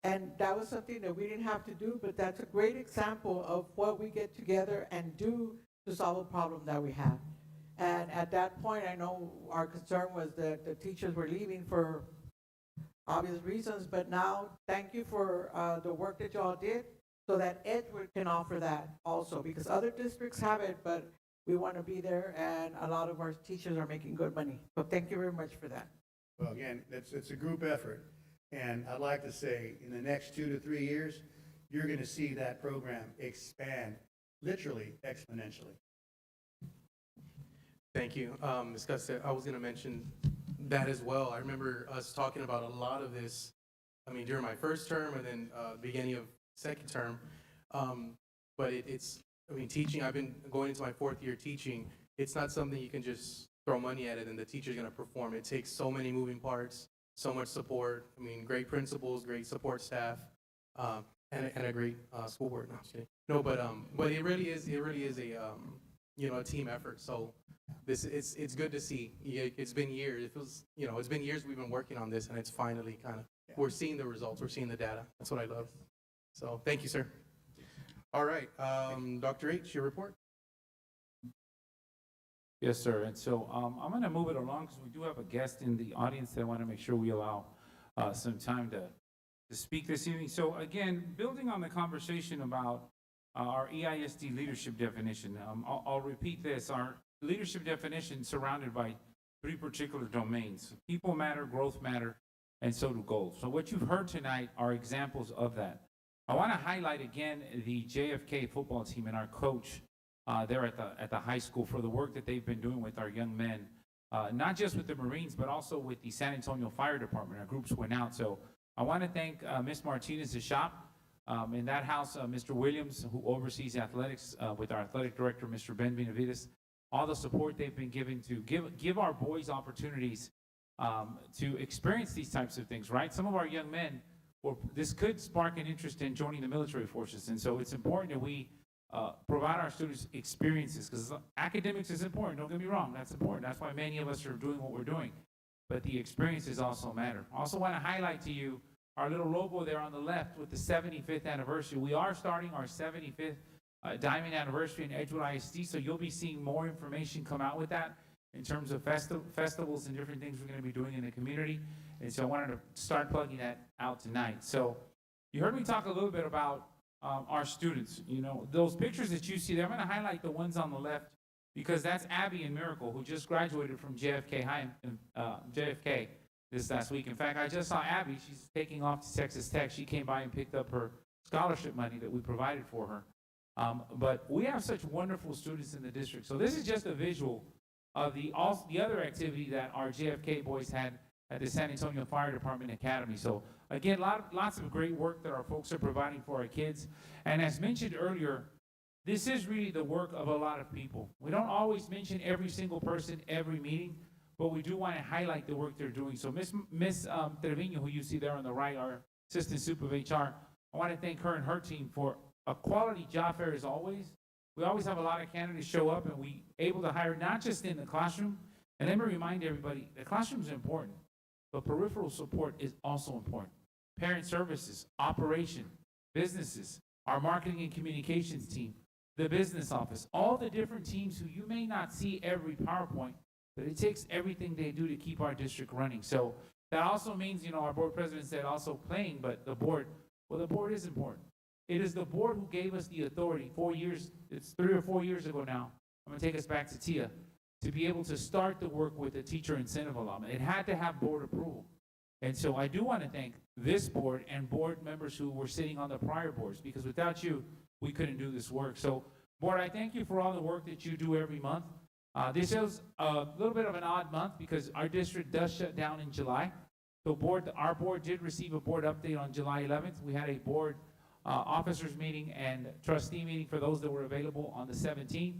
And that was something that we didn't have to do, but that's a great example of what we get together and do to solve a problem that we have. And at that point, I know our concern was that the teachers were leaving for obvious reasons, but now thank you for the work that y'all did, so that Edgewood can offer that also, because other districts have it, but we want to be there, and a lot of our teachers are making good money. So thank you very much for that. Well, again, it's a group effort. And I'd like to say, in the next 2 to 3 years, you're going to see that program expand, literally exponentially. Thank you. Ms. Costa, I was going to mention that as well. I remember us talking about a lot of this, during my first term and then beginning of second term. But teaching, I've been going into my 4th year teaching. It's not something you can just throw money at it and the teacher's going to perform. It takes so many moving parts, so much support. Great principals, great support staff, and a great school board. No, I'm just kidding. No, but it really is a team effort. So it's good to see. It's been years. It feels, it's been years we've been working on this, and it's finally we're seeing the results. We're seeing the data. That's what I love. So thank you, sir. All right, Dr. H, your report. Yes, sir. And so I'm going to move it along because we do have a guest in the audience that I want to make sure we allow some time to speak this evening. So again, building on the conversation about our EISD leadership definition, I'll repeat this. Our leadership definition surrounded by 3 particular domains: people matter, growth matter, and so do goals. So what you've heard tonight are examples of that. I want to highlight again the JFK football team and our coach there at the high school for the work that they've been doing with our young men, not just with the Marines, but also with the San Antonio Fire Department. Our groups went out. So I want to thank Ms. Martinez's shop. In that house, Mr. Williams, who oversees athletics, with our athletic director, Mr. Ben Benavides, all the support they've been given to give our boys opportunities to experience these types of things, right? Some of our young men, this could spark an interest in joining the military forces. And so it's important that we provide our students experiences, because academics is important. Don't get me wrong, that's important. That's why many of us are doing what we're doing. But the experiences also matter. Also want to highlight to you our little logo there on the left with the 75th anniversary. We are starting our 75th Diamond anniversary in Edgewood ISD, so you'll be seeing more information come out with that in terms of festivals and different things we're going to be doing in the community. And so I wanted to start plugging that out tonight. So you heard me talk a little bit about our students. Those pictures that you see there, I'm going to highlight the ones on the left because that's Abby and Miracle, who just graduated from JFK High, JFK this last week. In fact, I just saw Abby. She's taking off to Texas Tech. She came by and picked up her scholarship money that we provided for her. But we have such wonderful students in the district. So this is just a visual of the other activity that our JFK boys had at the San Antonio Fire Department Academy. So again, lots of great work that our folks are providing for our kids. And as mentioned earlier, this is really the work of a lot of people. We don't always mention every single person every meeting, but we do want to highlight the work they're doing. So Miss Trevino, who you see there on the right, our Assistant Super of HR, I want to thank her and her team for a quality job fair as always. We always have a lot of candidates show up, and we able to hire not just in the classroom, And let me remind everybody, the classroom is important, but peripheral support is also important. Parent services, operation, businesses, our marketing and communications team, the business office, all the different teams who you may not see every PowerPoint, but it takes everything they do to keep our district running. So that also means, our board president said also playing, but the board, well, the board is important. It is the board who gave us the authority 4 years, it's 3 or 4 years ago now. I'm gonna take us back to Tia, to be able to start the work with the teacher incentive allotment. It had to have board approval. And so I do want to thank this board and board members who were sitting on the prior boards, because without you, we couldn't do this work. So, board, I thank you for all the work that you do every month. This is a little bit of an odd month because our district does shut down in July. So, our board did receive a board update on July 11th. We had a board officers meeting and trustee meeting for those that were available on the 17th.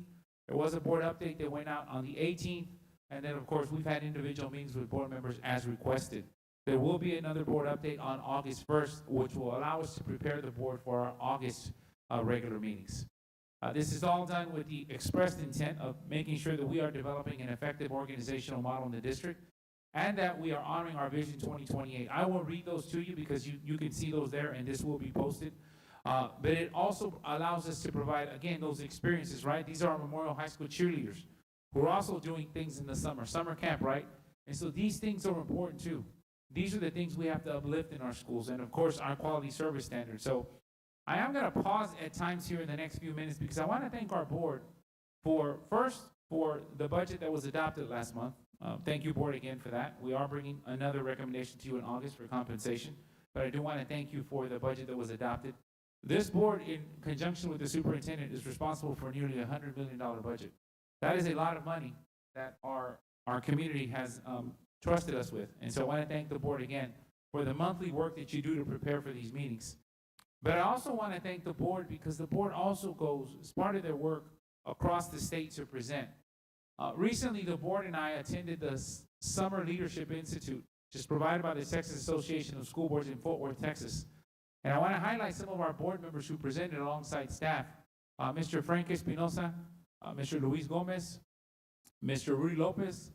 There was a board update that went out on the 18th. And then, of course, we've had individual meetings with board members as requested. There will be another board update on August 1st, which will allow us to prepare the board for our August regular meetings. This is all done with the expressed intent of making sure that we are developing an effective organizational model in the district and that we are honoring our Vision 2028. I will read those to you because you can see those there, and this will be posted. But it also allows us to provide, again, those experiences, right? These are our Memorial High School cheerleaders who are also doing things in the summer camp, right? And so these things are important too. These are the things we have to uplift in our schools, and of course, our quality service standards. So I am going to pause at times here in the next few minutes because I want to thank our board for the budget that was adopted last month. Thank you, board, again for that. We are bringing another recommendation to you in August for compensation, but I do want to thank you for the budget that was adopted. This board, in conjunction with the superintendent, is responsible for nearly $100 million budget. That is a lot of money that our community has trusted us with. And so I want to thank the board again for the monthly work that you do to prepare for these meetings. But I also want to thank the board because the board also goes, as part of their work, across the state to present. Recently, the board and I attended the Summer Leadership Institute, which is provided by the Texas Association of School Boards in Fort Worth, Texas. And I want to highlight some of our board members who presented alongside staff. Mr. Frank Espinosa, Mr. Luis Gomez, Mr. Rudy Lopez,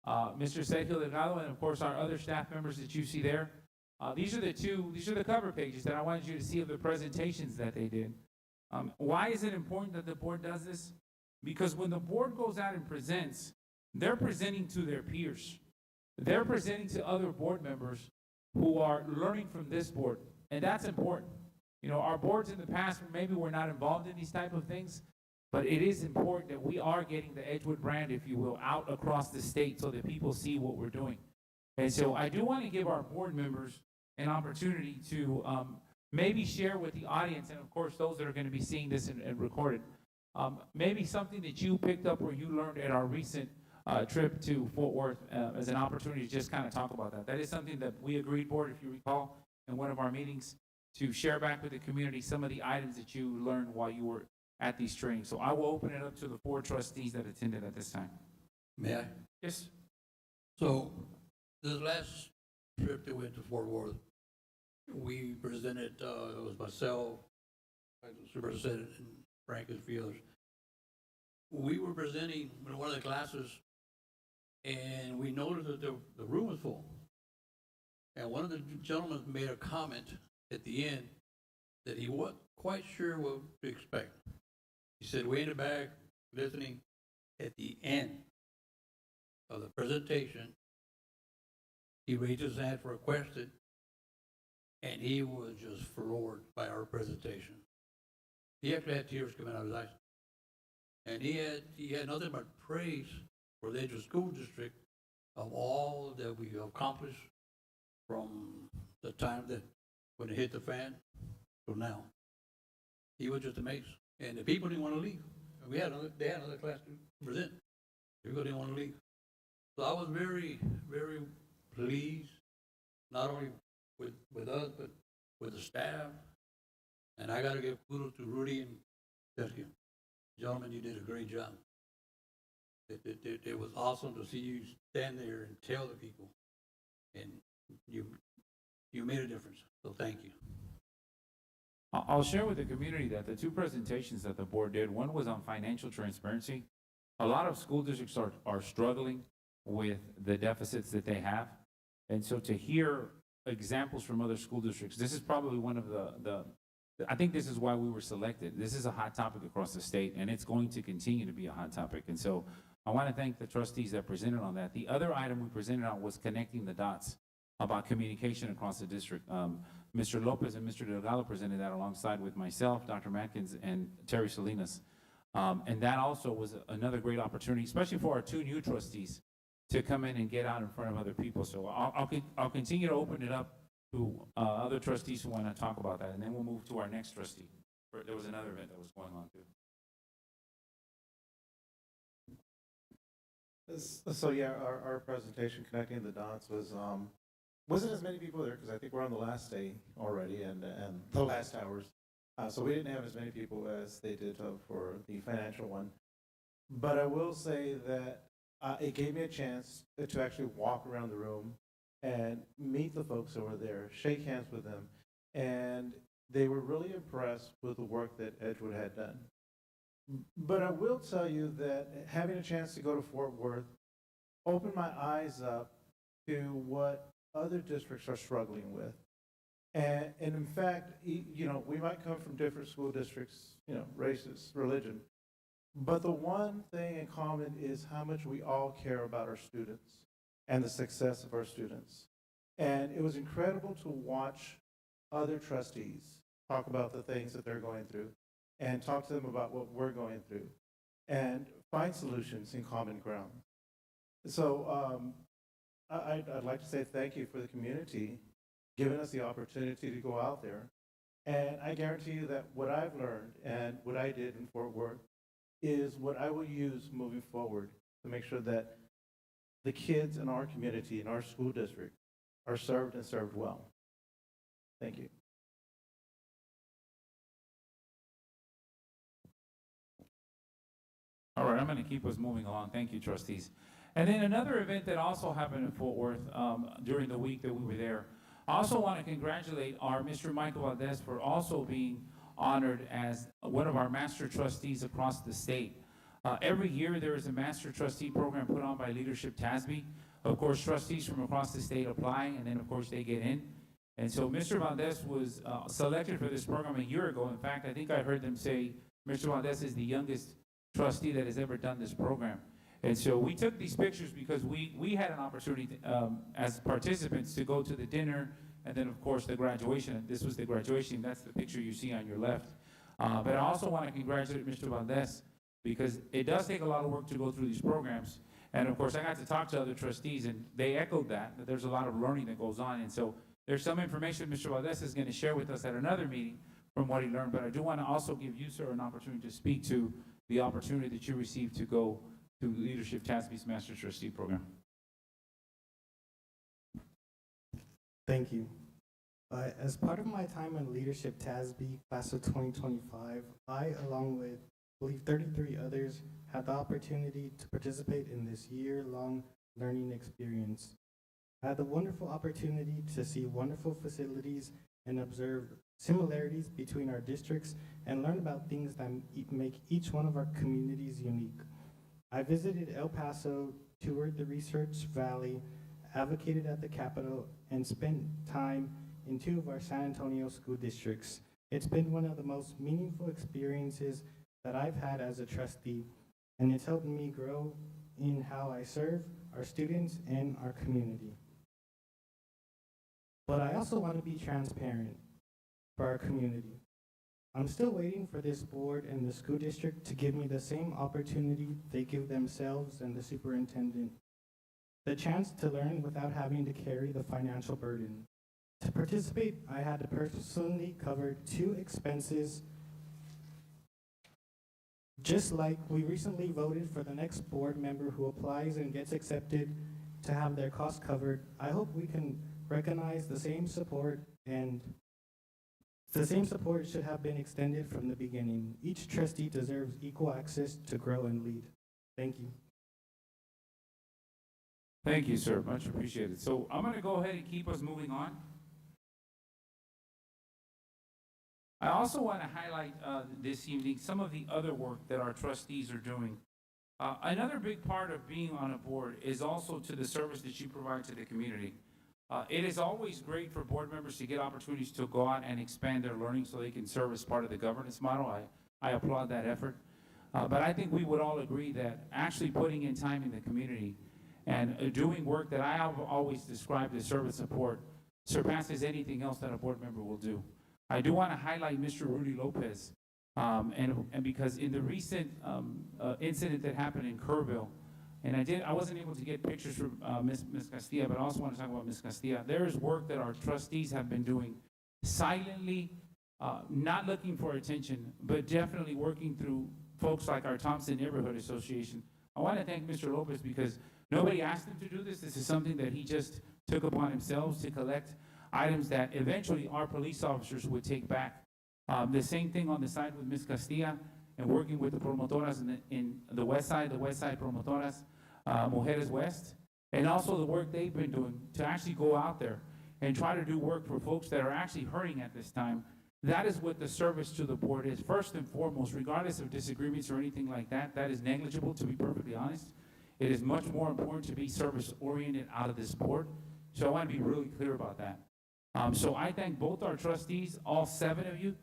Mr. Sergio Delgado, and of course our other staff members that you see there. These are the cover pages that I wanted you to see of the presentations that they did. Why is it important that the board does this? Because when the board goes out and presents, they're presenting to their peers. They're presenting to other board members who are learning from this board, and that's important. Our boards in the past, maybe were not involved in these type of things, but it is important that we are getting the Edgewood brand, if you will, out across the state so that people see what we're doing. And so I do want to give our board members an opportunity to maybe share with the audience, and of course those that are going to be seeing this and recorded, maybe something that you picked up or you learned at our recent trip to Fort Worth as an opportunity to just kind of talk about that. That is something that we agreed, board, if you recall, in one of our meetings, to share back with the community some of the items that you learned while you were at these trainings. So I will open it up to the 4 trustees that attended at this time. May I? Yes. So this last trip that went to Fort Worth, we presented, it was myself, the superintendent, and Frank and a few others. We were presenting in one of the classes, and we noticed that the room was full. And one of the gentlemen made a comment at the end that he wasn't quite sure what to expect. He said, way in the back, listening. At the end of the presentation, he raised his hand for a question, and he was just floored by our presentation. He actually had tears coming out of his eyes. And he had nothing but praise for the Edgewood School District of all that we accomplished from the time that when it hit the fan till now. He was just amazed. And the people didn't want to leave. They had another class to present. People didn't want to leave. So I was very, very pleased, not only with us, but with the staff. And I got to give kudos to Rudy and Jessica. Gentlemen, you did a great job. It was awesome to see you stand there and tell the people. And you made a difference. So thank you. I'll share with the community that the 2 presentations that the board did, one was on financial transparency. A lot of school districts are struggling with the deficits that they have. And so to hear examples from other school districts, this is probably one of I think this is why we were selected. This is a hot topic across the state, and it's going to continue to be a hot topic. And so I want to thank the trustees that presented on that. The other item we presented on was connecting the dots about communication across the district. Mr. Lopez and Mr. Delgado presented that alongside with myself, Dr. Matkins, and Terry Salinas. And that also was another great opportunity, especially for our two new trustees, to come in and get out in front of other people. So I'll continue to open it up to other trustees who want to talk about that, and then we'll move to our next trustee. There was another event that was going on too. So yeah, our presentation, Connecting the Dots, wasn't as many people there, because I think we're on the last day already, and the last hours. So we didn't have as many people as they did for the financial one. But I will say that it gave me a chance to actually walk around the room and meet the folks over there, shake hands with them, and they were really impressed with the work that Edgewood had done. But I will tell you that having a chance to go to Fort Worth opened my eyes up to what other districts are struggling with. And in fact, we might come from different school districts, races, religion, but the one thing in common is how much we all care about our students and the success of our students. And it was incredible to watch other trustees talk about the things that they're going through and talk to them about what we're going through and find solutions in common ground. So I'd like to say thank you for the community giving us the opportunity to go out there. And I guarantee you that what I've learned and what I did in Fort Worth is what I will use moving forward to make sure that the kids in our community, in our school district, are served and served well. Thank you. All right, I'm going to keep us moving along. Thank you, trustees. And then another event that also happened in Fort Worth during the week that we were there. I also want to congratulate our Mr. Michael Valdez for also being honored as one of our master trustees across the state. Every year there is a master trustee program put on by Leadership TASB. Of course, trustees from across the state apply, and then of course they get in. And so Mr. Valdez was selected for this program a year ago. In fact, I think I heard them say Mr. Valdez is the youngest trustee that has ever done this program. And so we took these pictures because we had an opportunity as participants to go to the dinner and then, of course, the graduation. This was the graduation. That's the picture you see on your left. But I also want to congratulate Mr. Valdez because it does take a lot of work to go through these programs. And, of course, I got to talk to other trustees, and they echoed that there's a lot of learning that goes on. And so there's some information Mr. Valdez is going to share with us at another meeting from what he learned. But I do want to also give you, sir, an opportunity to speak to the opportunity that you received to go to Leadership TASB's Master Trustee Program. Thank you. As part of my time in Leadership TASB, class of 2025, I, along with, I believe, 33 others, had the opportunity to participate in this year-long learning experience. I had the wonderful opportunity to see wonderful facilities and observe similarities between our districts and learn about things that make each one of our communities unique. I visited El Paso, toured the Research Valley, advocated at the Capitol, and spent time in 2 of our San Antonio school districts. It's been one of the most meaningful experiences that I've had as a trustee, and it's helped me grow in how I serve our students and our community. But I also want to be transparent for our community. I'm still waiting for this board and the school district to give me the same opportunity they give themselves and the superintendent. The chance to learn without having to carry the financial burden. To participate, I had to personally cover 2 expenses. Just like we recently voted for the next board member who applies and gets accepted to have their costs covered, I hope we can recognize the same support, and the same support should have been extended from the beginning. Each trustee deserves equal access to grow and lead. Thank you. Thank you, sir. Much appreciated. So I'm going to go ahead and keep us moving on. I also want to highlight this evening some of the other work that our trustees are doing Another big part of being on a board is also to the service that you provide to the community. It is always great for board members to get opportunities to go out and expand their learning so they can serve as part of the governance model. I applaud that effort. But I think we would all agree that actually putting in time in the community and doing work that I have always described as service support surpasses anything else that a board member will do. I do want to highlight Mr. Rudy Lopez. And because in the recent incident that happened in Kerrville, and I wasn't able to get pictures from Ms. Castilla, but I also want to talk about Ms. Castilla. There is work that our trustees have been doing silently, not looking for attention, but definitely working through folks like our Thompson Neighborhood Association. I want to thank Mr. Lopez because nobody asked him to do this. This is something that he just took upon himself to collect items that eventually our police officers would take back. The same thing on the side with Ms. Castilla and working with the promotoras in the West Side promotoras, Mujeres West, and also the work they've been doing to actually go out there and try to do work for folks that are actually hurting at this time. That is what the service to the board is. First and foremost, regardless of disagreements or anything like that, that is negligible, to be perfectly honest. It is much more important to be service-oriented out of this board. So I want to be really clear about that. So I thank both our trustees, all 7 of you,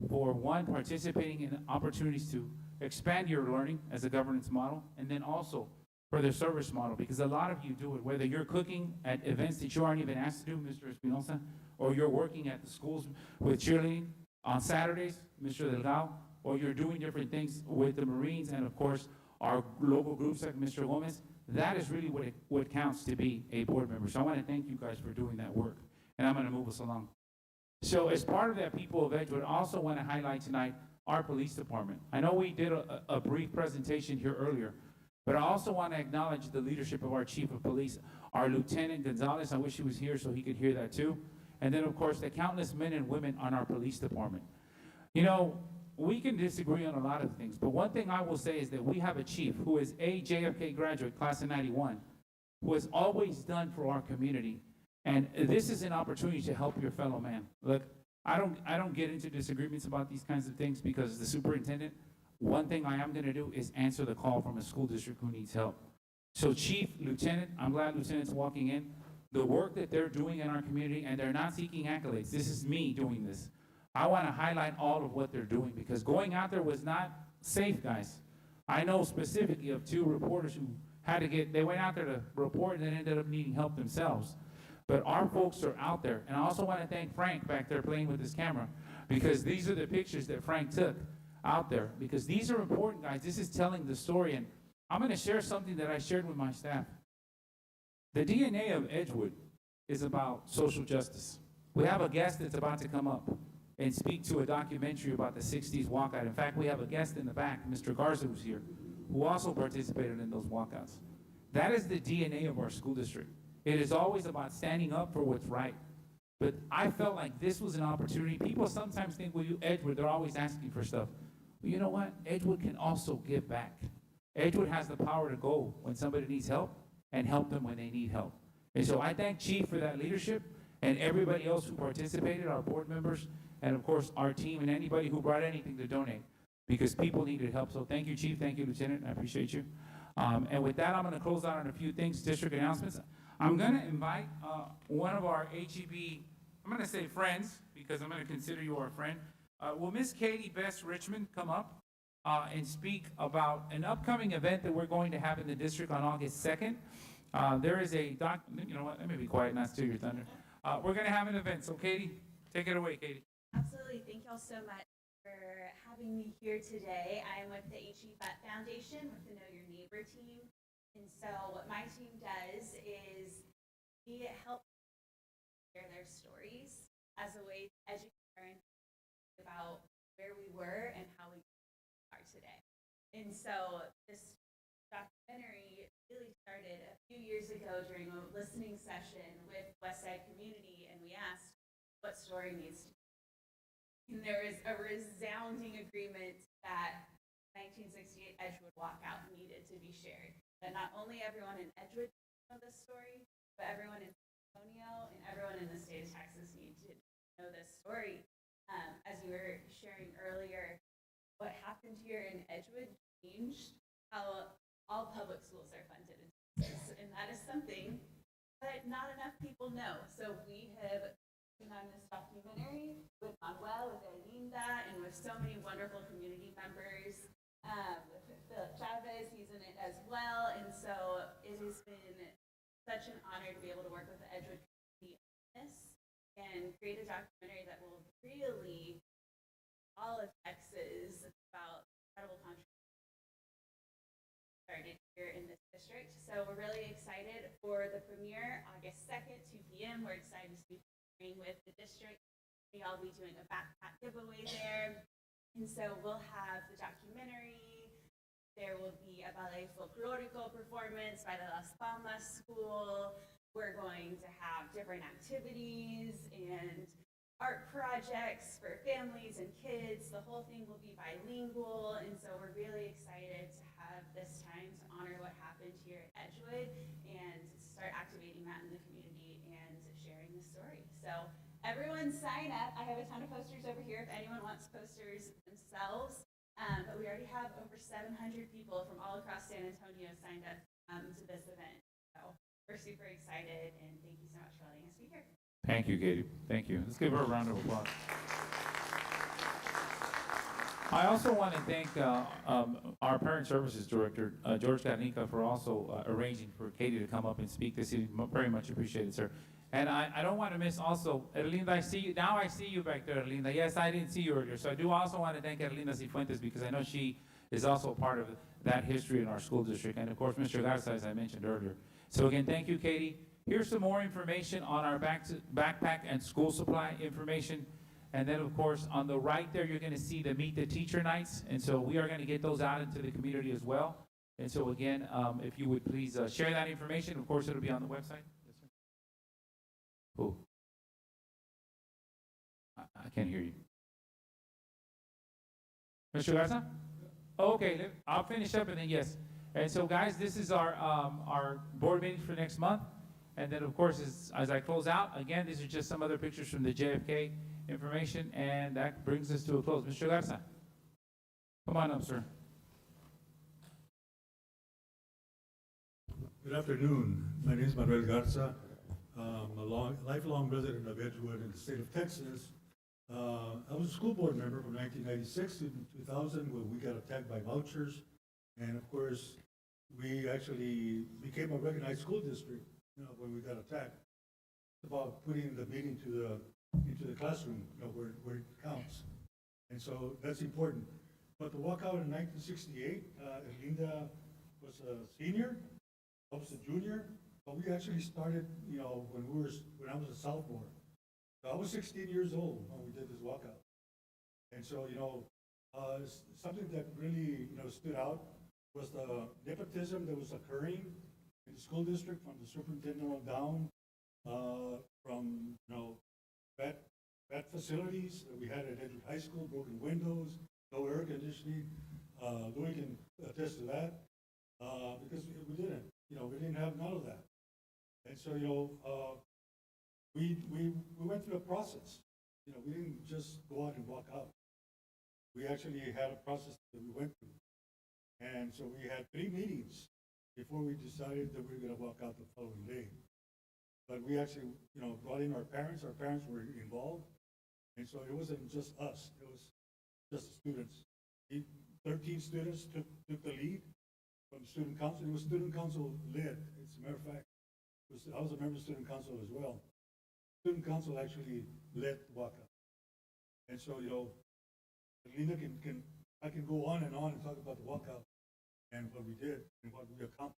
for one, participating in opportunities to expand your learning as a governance model, and then also for the service model, because a lot of you do it, whether you're cooking at events that you aren't even asked to do, Mr. Espinosa, or you're working at the schools with cheerleading on Saturdays, Mr. Delgado, or you're doing different things with the Marines and, of course, our local groups like Mr. Gomez. That is really what counts to be a board member. So I want to thank you guys for doing that work, and I'm going to move us along. So as part of that, people of Edgewood, I also want to highlight tonight our police department. I know we did a brief presentation here earlier, but I also want to acknowledge the leadership of our chief of police, our Lieutenant Gonzalez. I wish he was here so he could hear that too. And then, of course, the countless men and women on our police department. You know, we can disagree on a lot of things, but one thing I will say is that we have a chief who is a JFK graduate, class of 91, who has always done for our community. And this is an opportunity to help your fellow man. Look, I don't get into disagreements about these kinds of things because the superintendent, one thing I am going to do is answer the call from a school district who needs help. So Chief, Lieutenant, I'm glad Lieutenant's walking in. The work that they're doing in our community, and they're not seeking accolades. This is me doing this. I want to highlight all of what they're doing because going out there was not safe, guys. I know specifically of 2 reporters who they went out there to report and then ended up needing help themselves. But our folks are out there. And I also want to thank Frank back there playing with his camera because these are the pictures that Frank took out there because these are important, guys. This is telling the story. And I'm going to share something that I shared with my staff. The DNA of Edgewood is about social justice. We have a guest that's about to come up and speak to a documentary about the 60s walkout. In fact, we have a guest in the back, Mr. Garza, who's here, who also participated in those walkouts. That is the DNA of our school district. It is always about standing up for what's right. But I felt like this was an opportunity. People sometimes think, well, Edgewood, they're always asking for stuff. Well, you know what? Edgewood can also give back. Edgewood has the power to go when somebody needs help and help them when they need help. And so I thank Chief for that leadership and everybody else who participated, our board members, and of course our team and anybody who brought anything to donate because people needed help. So thank you, Chief. Thank you, Lieutenant. I appreciate you. And with that, I'm going to close out on a few things, district announcements. I'm going to invite one of our HEB, I'm going to say friends because I'm going to consider you our friend. Will Miss Katie Best Richmond come up and speak about an upcoming event that we're going to have in the district on August 2nd? There is a you know what, let me be quiet, not steal your thunder. We're going to have an event, so Katie, take it away, Katie. Absolutely, thank y'all so much for having me here today. I am with the HE Butt Foundation with the Know Your Neighbor team. And so what my team does is we help share their stories as a way to educate parents about where we were and how we are today. And so this documentary really started a few years ago during a listening session with Westside Community, and we asked what story needs to be. And there is a resounding agreement that 1968 Edgewood walkout needed to be shared. That not only everyone in Edgewood know this story, but everyone in San Antonio and everyone in the state of Texas need to know this story. As you were sharing earlier, what happened here in Edgewood changed how all public schools are funded in Texas, and that is something that not enough people know. So we have been on this documentary with Manuel, with Erlinda, and with so many wonderful community members. With Philip Chavez, he's in it as well, and so it has been such an honor to be able to work with the Edgewood community on this and create a documentary that will really all of Texas about incredible contributions started here in this district. So we're really excited for the premiere, August 2nd, 2 p.m. We're excited to be partnering with the district. I'll be doing a backpack giveaway there. And so we'll have the documentary. There will be a ballet folklorico performance by the Las Palmas School. We're going to have different activities and art projects for families and kids. The whole thing will be bilingual, and so we're really excited to have this time to honor what happened here at Edgewood and start activating that in the community and sharing the story. So everyone sign up. I have a ton of posters over here if anyone wants posters themselves. But we already have over 700 people from all across San Antonio signed up to this event. So we're super excited, and thank you so much for letting us be here. Thank you, Katie. Thank you. Let's give her a round of applause. I also want to thank our Parent Services Director, George Garnica, for also arranging for Katie to come up and speak this evening. Very much appreciated, sir. And I don't want to miss also, Erlinda, I see you, now I see you back there, Erlinda. Yes, I didn't see you earlier. So I do also want to thank Erlinda Cifuentes because I know she is also part of that history in our school district. And of course, Mr. Garza, as I mentioned earlier. So again, thank you, Katie. Here's some more information on our backpack and school supply information. And then, of course, on the right there, you're going to see the Meet the Teacher nights. And so we are going to get those out into the community as well. And so again, if you would please share that information. Of course, it'll be on the website. Yes, sir. Who? I can't hear you. Mr. Garza? Oh, okay, I'll finish up and then yes. And so, guys, this is our board meeting for next month. And then, of course, as I close out, again, these are just some other pictures from the JFK information, and that brings us to a close. Mr. Garza, come on up, sir. Good afternoon. My name is Manuel Garza. I'm a lifelong resident of Edgewood in the state of Texas. I was a school board member from 1996 to 2000 when we got attacked by vouchers. And of course, we actually became a recognized school district, when we got attacked. It's about putting the meeting into the classroom, where it counts. And so that's important. But the walkout in 1968, Linda was a senior, I was a junior, but we actually started, when I was a sophomore. So I was 16 years old when we did this walkout. And so, something that really, stood out was the nepotism that was occurring in the school district from the superintendent on down, from, bad facilities that we had at Edgewood High School, broken windows, no air conditioning. Louis can attest to that, because we didn't have none of that. And so, we went through a process. We didn't just go out and walk out. We actually had a process that we went through. And so we had 3 meetings before we decided that we were going to walk out the following day. But we actually, brought in our parents. Our parents were involved. And so it wasn't just us. It was just the students. 13 students took the lead from student council. It was student council led. As a matter of fact, I was a member of student council as well. Student council actually led the walkout. And so, Lena I can go on and talk about the walkout and what we did and what we accomplished.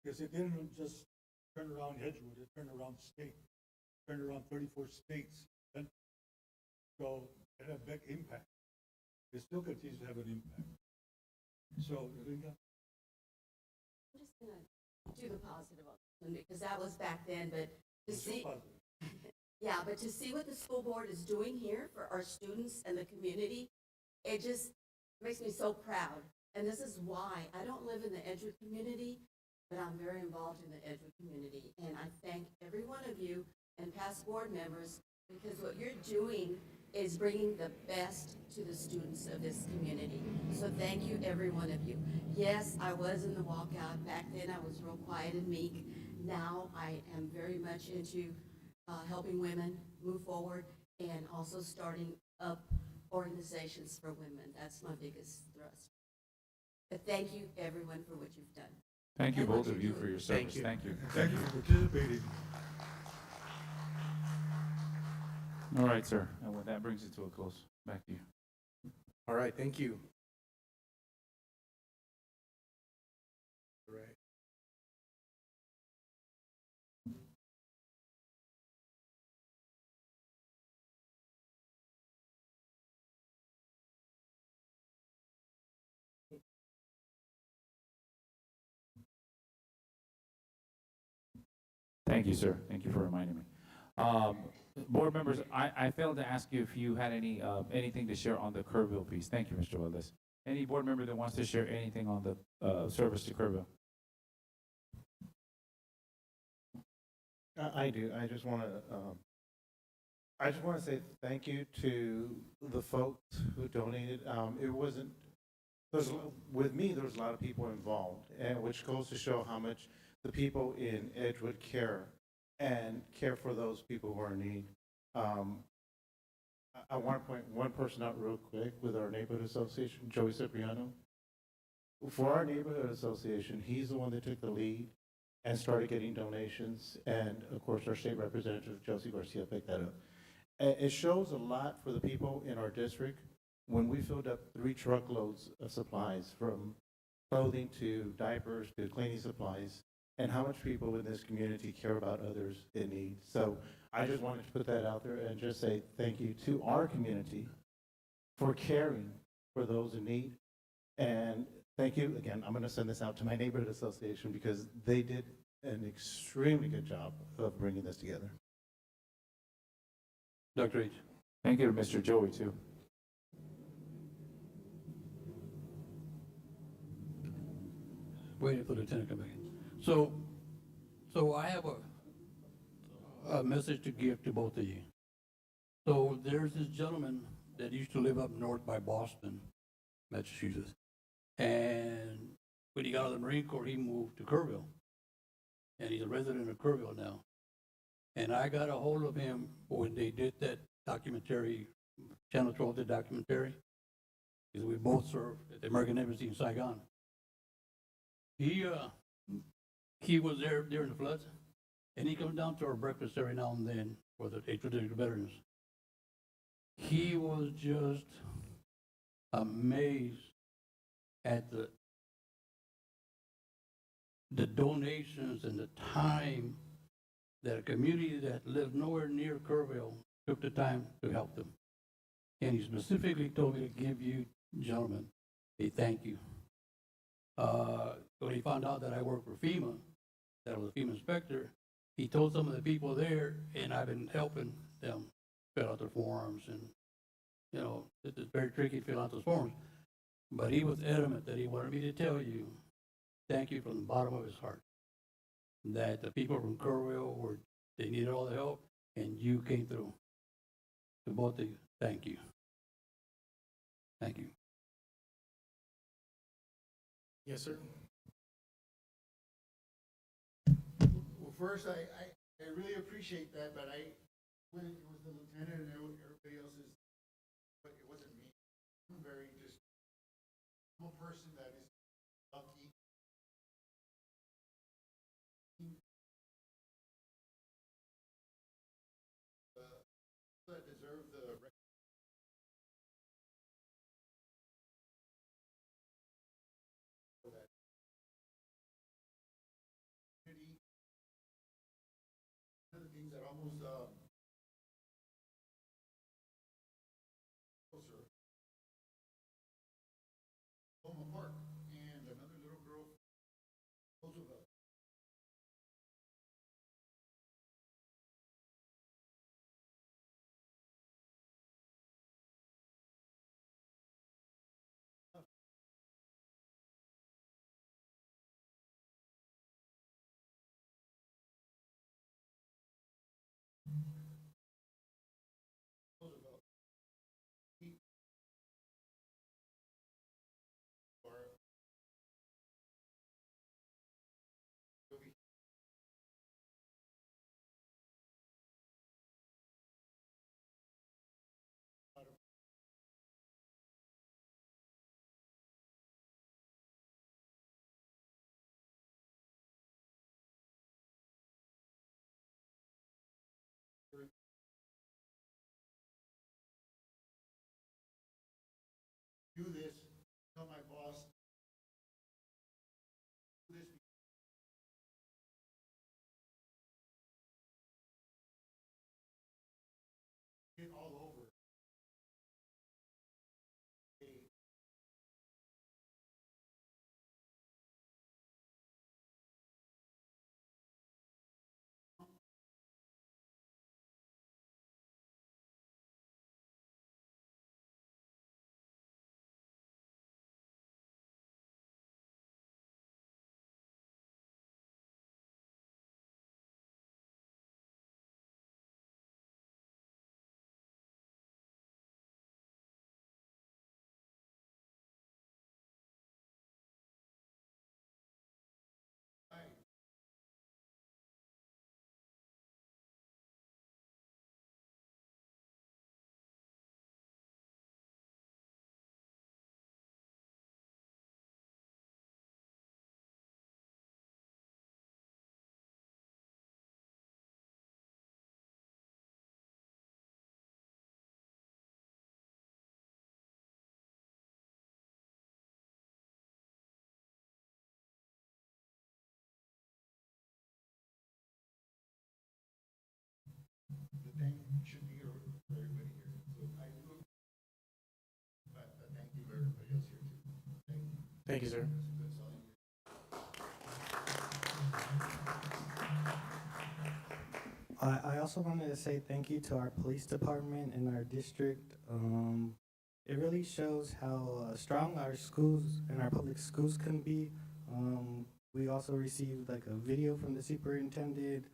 Because it didn't just turn around Edgewood, it turned around the state, turned around 34 states. So it had a big impact. It still continues to have an impact. So, Linda? I'm just going to do the positive on this one because that was back then, but to see, yeah, but to see what the school board is doing here for our students and the community, it just makes me so proud. And this is why I don't live in the Edgewood community, but I'm very involved in the Edgewood community. And I thank every one of you and past board members because what you're doing is bringing the best to the students of this community. So thank you, every one of you. Yes, I was in the walkout. Back then, I was real quiet and meek. Now, I am very much into helping women move forward and also starting up organizations for women. That's my biggest thrust. But thank you, everyone, for what you've done. Thank you, And what both of you're you, for doing. your service. you. Thank you. Thank you for participating. All right, sir. And with that brings it to a close. Back to you. All right, thank you. All right. Thank you, sir. Thank you for reminding me. Board members, I failed to ask you if you had anything to share on the Kerrville piece. Thank you, Mr. Valdez. Any board member that wants to share anything on the service to Kerrville? I do. I just want to say thank you to the folks who donated. It wasn't, with me, there was a lot of people involved, and which goes to show how much the people in Edgewood care for those people who are in need. I want to point one person out real quick with our neighborhood association, Joey Cipriano. For our neighborhood association, he's the one that took the lead and started getting donations, and of course, our state representative, Josie Garcia, picked that up. It shows a lot for the people in our district when we filled up 3 truckloads of supplies, from clothing to diapers to cleaning supplies, and how much people in this community care about others in need. So I just wanted to put that out there and just say thank you to our community for caring for those in need. And thank you, again, I'm gonna send this out to my neighborhood association because they did an extremely good job of bringing this together. Dr. H. Thank you to Mr. Joey, too. Waiting for the lieutenant to come back in. So I have a message to give to both of you. So there's this gentleman that used to live up north by Boston, Massachusetts. And when he got out of the Marine Corps, he moved to Kerrville. And he's a resident of Kerrville now. And I got a hold of him when they did that documentary, Channel 12 did documentary, because we both served at the American Embassy in Saigon. He was there during the floods, and he comes down to our breakfast every now and then for the District veterans. He was just amazed at the donations and the time that a community that lived nowhere near Kerrville took the time to help them. And he specifically told me to give you gentlemen a thank you. When he found out that I worked for FEMA, that I was a FEMA inspector, he told some of the people there, and I've been helping them fill out their forms, and, you know, it's very tricky to fill out those forms. But he was adamant that he wanted me to tell you, thank you from the bottom of his heart, that the people from Kerrville they needed all the help, and you came through. To both of you, thank you. Thank you. Yes, sir. Well, first, I really appreciate that, but when it was the lieutenant and everybody else's, but it wasn't me. I'm I'm a person that is lucky. That deserve the for that community. One of the things that almost closer, Home Park, and another little girl close with us. do this, tell my boss, do this. Get all over. The thank you should be for everybody here. So I do, but thank you for everybody else here too. Thank you. Thank you, sir. That's all I need. I also wanted to say thank you to our police department and our district. It really shows how strong our schools and our public schools can be. We also received like a video from the superintendent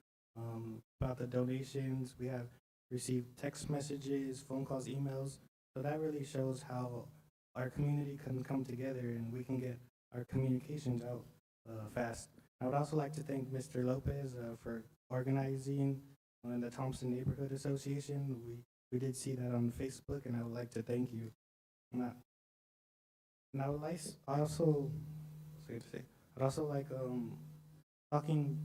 about the donations. We have received text messages, phone calls, emails. So that really shows how our community can come together and we can get our communications out fast. I would also like to thank Mr. Lopez for organizing the Thompson Neighborhood Association. We did see that on Facebook, and I would like to thank you. And I would like I'd also like talking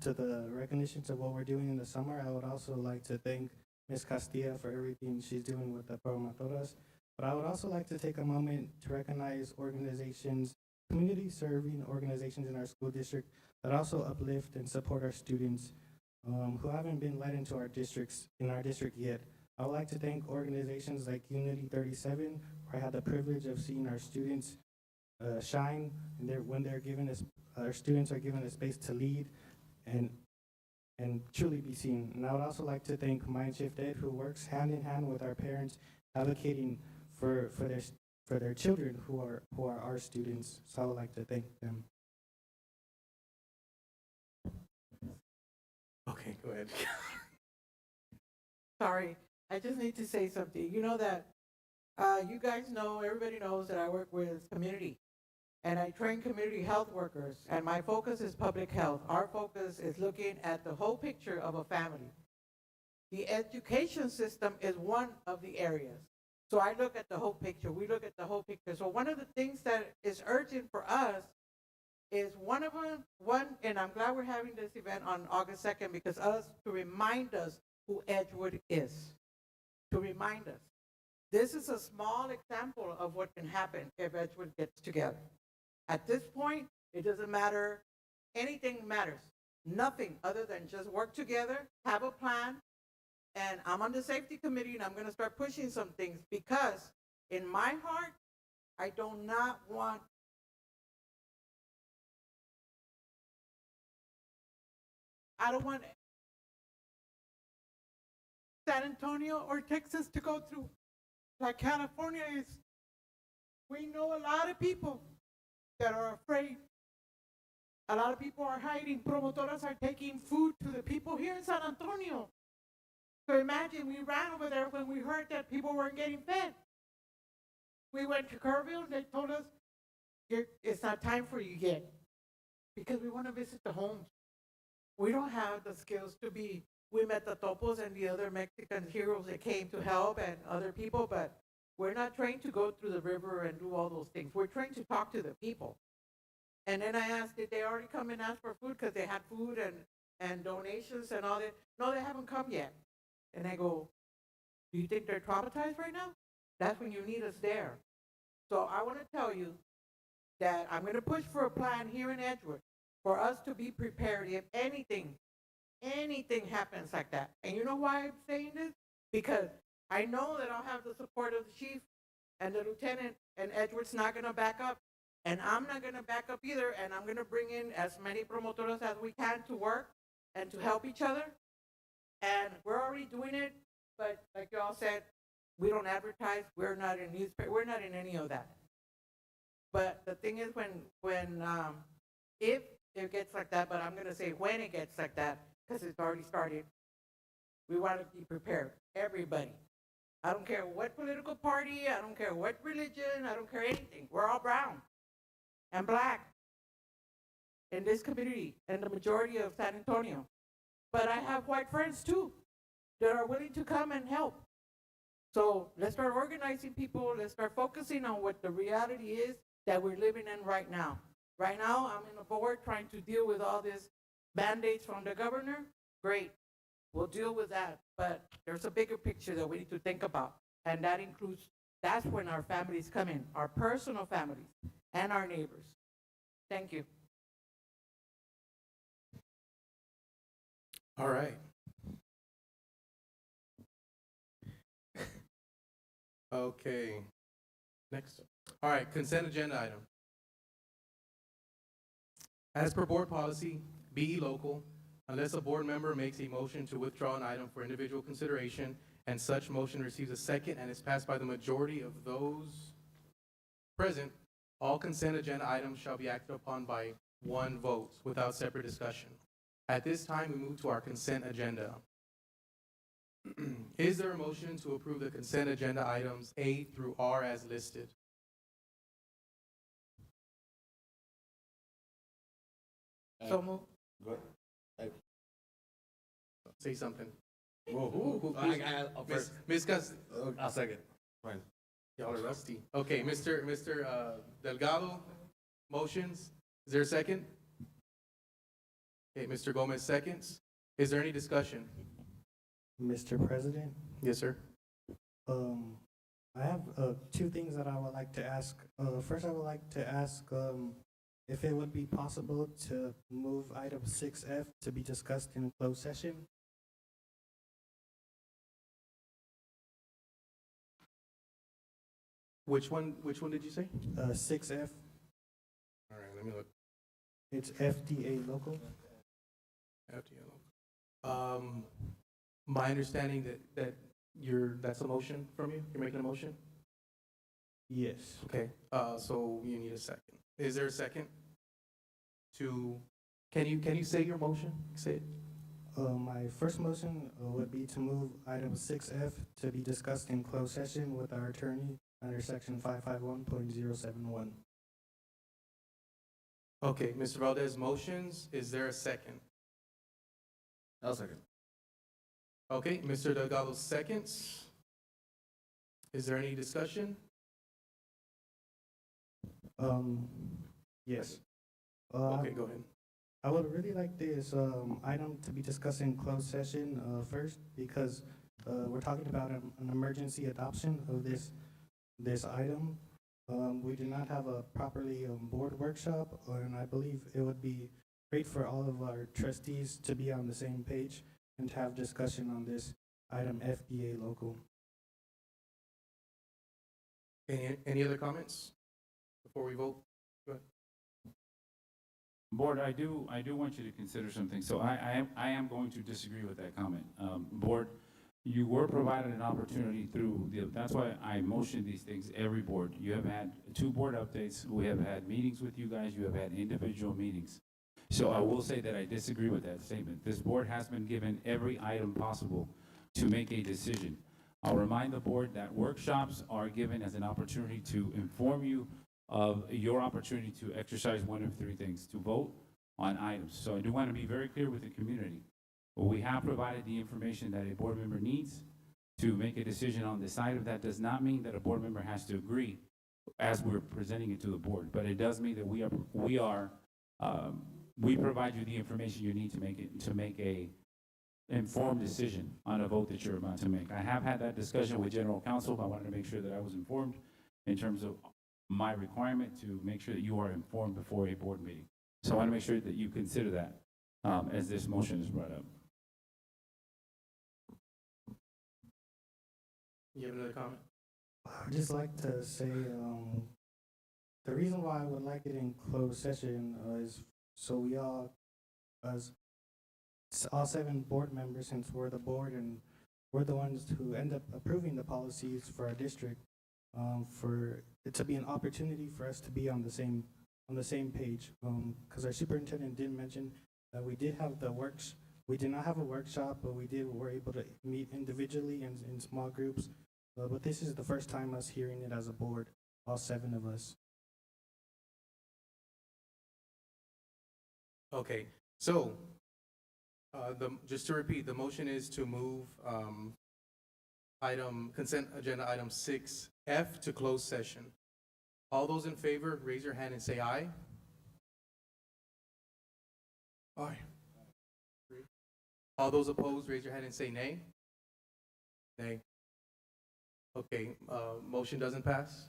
to the recognitions of what we're doing in the summer. I would also like to thank Ms. Castilla for everything she's doing with the Promotoras. But I would also like to take a moment to recognize organizations, community serving organizations in our school district that also uplift and support our students who haven't been let into our districts yet. I would like to thank organizations like Unity 37, where I had the privilege of seeing our students shine, and when they're given us, our students are given a space to lead and truly be seen. And I would also like to thank Mind Shift Ed, who works hand in hand with our parents, advocating for their children who are our students. So I would like to thank them. Okay, go ahead. Sorry, I just need to say something. You know that, you guys know, everybody knows that I work with community. And I train community health workers, and my focus is public health. Our focus is looking at the whole picture of a family. The education system is one of the areas. So I look at the whole picture. We look at the whole picture. So one of the things that is urgent for us is and I'm glad we're having this event on August 2nd to remind us who Edgewood is, to remind us. This is a small example of what can happen if Edgewood gets together. At this point, it doesn't matter, anything matters. Nothing other than just work together, have a plan, and I'm on the safety committee and I'm gonna start pushing some things because in my heart, I do not want San Antonio or Texas to go through like California is. We know a lot of people that are afraid. A lot of people are hiding. Promotoras are taking food to the people here in San Antonio. So imagine we ran over there when we heard that people weren't getting fed. We went to Kerrville and they told us, it's not time for you yet because we want to visit the homes. We don't have the skills to be. We met the Topos and the other Mexican heroes that came to help and other people, but we're not trained to go through the river and do all those things. We're trained to talk to the people. And then I asked, did they already come and ask for food? Because they had food and donations and all that. No, they haven't come yet. And I go, do you think they're traumatized right now? That's when you need us there. So I want to tell you that I'm going to push for a plan here in Edgewood for us to be prepared if anything happens like that. And you know why I'm saying this? Because I know that I'll have the support of the chief and the lieutenant, and Edgewood's not going to back up. And I'm not going to back up either, and I'm going to bring in as many promotores as we can to work and to help each other. And we're already doing it, but like y'all said, we don't advertise, we're not in newspaper, we're not in any of that. But the thing is if it gets like that, but I'm gonna say when it gets like that, because it's already started, we want to be prepared, everybody. I don't care what political party, I don't care what religion, I don't care anything. We're all brown and black in this community and the majority of San Antonio. But I have white friends too that are willing to come and help. So let's start organizing people. Let's start focusing on what the reality is that we're living in right now. Right now, I'm in the board trying to deal with all this band-aids from the governor. Great, we'll deal with that. But there's a bigger picture that we need to think about. And that includes, that's when our families come in, our personal families and our neighbors. Thank you. All right. Okay. Next. All right, consent agenda item. As per board policy, BE local, unless a board member makes a motion to withdraw an item for individual consideration and such motion receives a second and is passed by the majority of those present, all consent agenda items shall be acted upon by one vote without separate discussion. At this time, we move to our consent agenda. Is there a motion to approve the consent agenda items A through R as listed? So move. Say something. First. Ms. Gus, I'll second. Fine. y'all are rusty. Okay, Mr. Delgado, motions. Is there a second? Okay, Mr. Gomez seconds. Is there any discussion? Mr. President, Yes, sir. I have two things that I would like to ask. First, I would like to ask if it would be possible to move item 6F to be discussed in closed session. Which one did you say? 6F, All right, let me look. it's FDA local. FDL. My understanding that that's a motion from you? You're making a motion? Yes. Okay, so you need a second. Is there a second to, can you say your motion? Say it. My first motion would be to move item 6F to be discussed in closed session with our attorney under section 551.071. Okay, Mr. Valdez motions. Is there a second? I'll second. Okay, Mr. Delgado seconds. Is there any discussion? Yes. Okay, go ahead. I would really like this item to be discussed in closed session first because we're talking about an emergency adoption of this item. We do not have a properly board workshop, and I believe it would be great for all of our trustees to be on the same page and to have discussion on this item FDA local. Any other comments before we vote? Go ahead. Board, I do want you to consider something. So I am going to disagree with that comment. Board, you were provided an opportunity that's why I motion these things every board. You have had 2 board updates. We have had meetings with you guys. You have had individual meetings. So I will say that I disagree with that statement. This board has been given every item possible to make a decision. I'll remind the board that workshops are given as an opportunity to inform you of your opportunity to exercise one of 3 things, to vote on items. So I do want to be very clear with the community. We have provided the information that a board member needs to make a decision on this item. That does not mean that a board member has to agree as we're presenting it to the board, but it does mean that we provide you the information you need to make a informed decision on a vote that you're about to make. I have had that discussion with General Counsel. I wanted to make sure that I was informed in terms of my requirement to make sure that you are informed before a board meeting. So I want to make sure that you consider that as this motion is brought up. You have another comment? I'd just like to say, the reason why I would like it in closed session is so we all, as all 7 board members, since we're the board and we're the ones who end up approving the policies for our district, for it to be an opportunity for us to be on the same page. Because our superintendent did mention that we did not have a workshop, but were able to meet individually in small groups. But this is the first time us hearing it as a board, all 7 of us. Okay, so, just to repeat, the motion is to move, consent agenda item 6F to closed session. All those in favor, raise your hand and say aye. Aye. All those opposed, raise your hand and say nay. Nay. Okay, motion doesn't pass.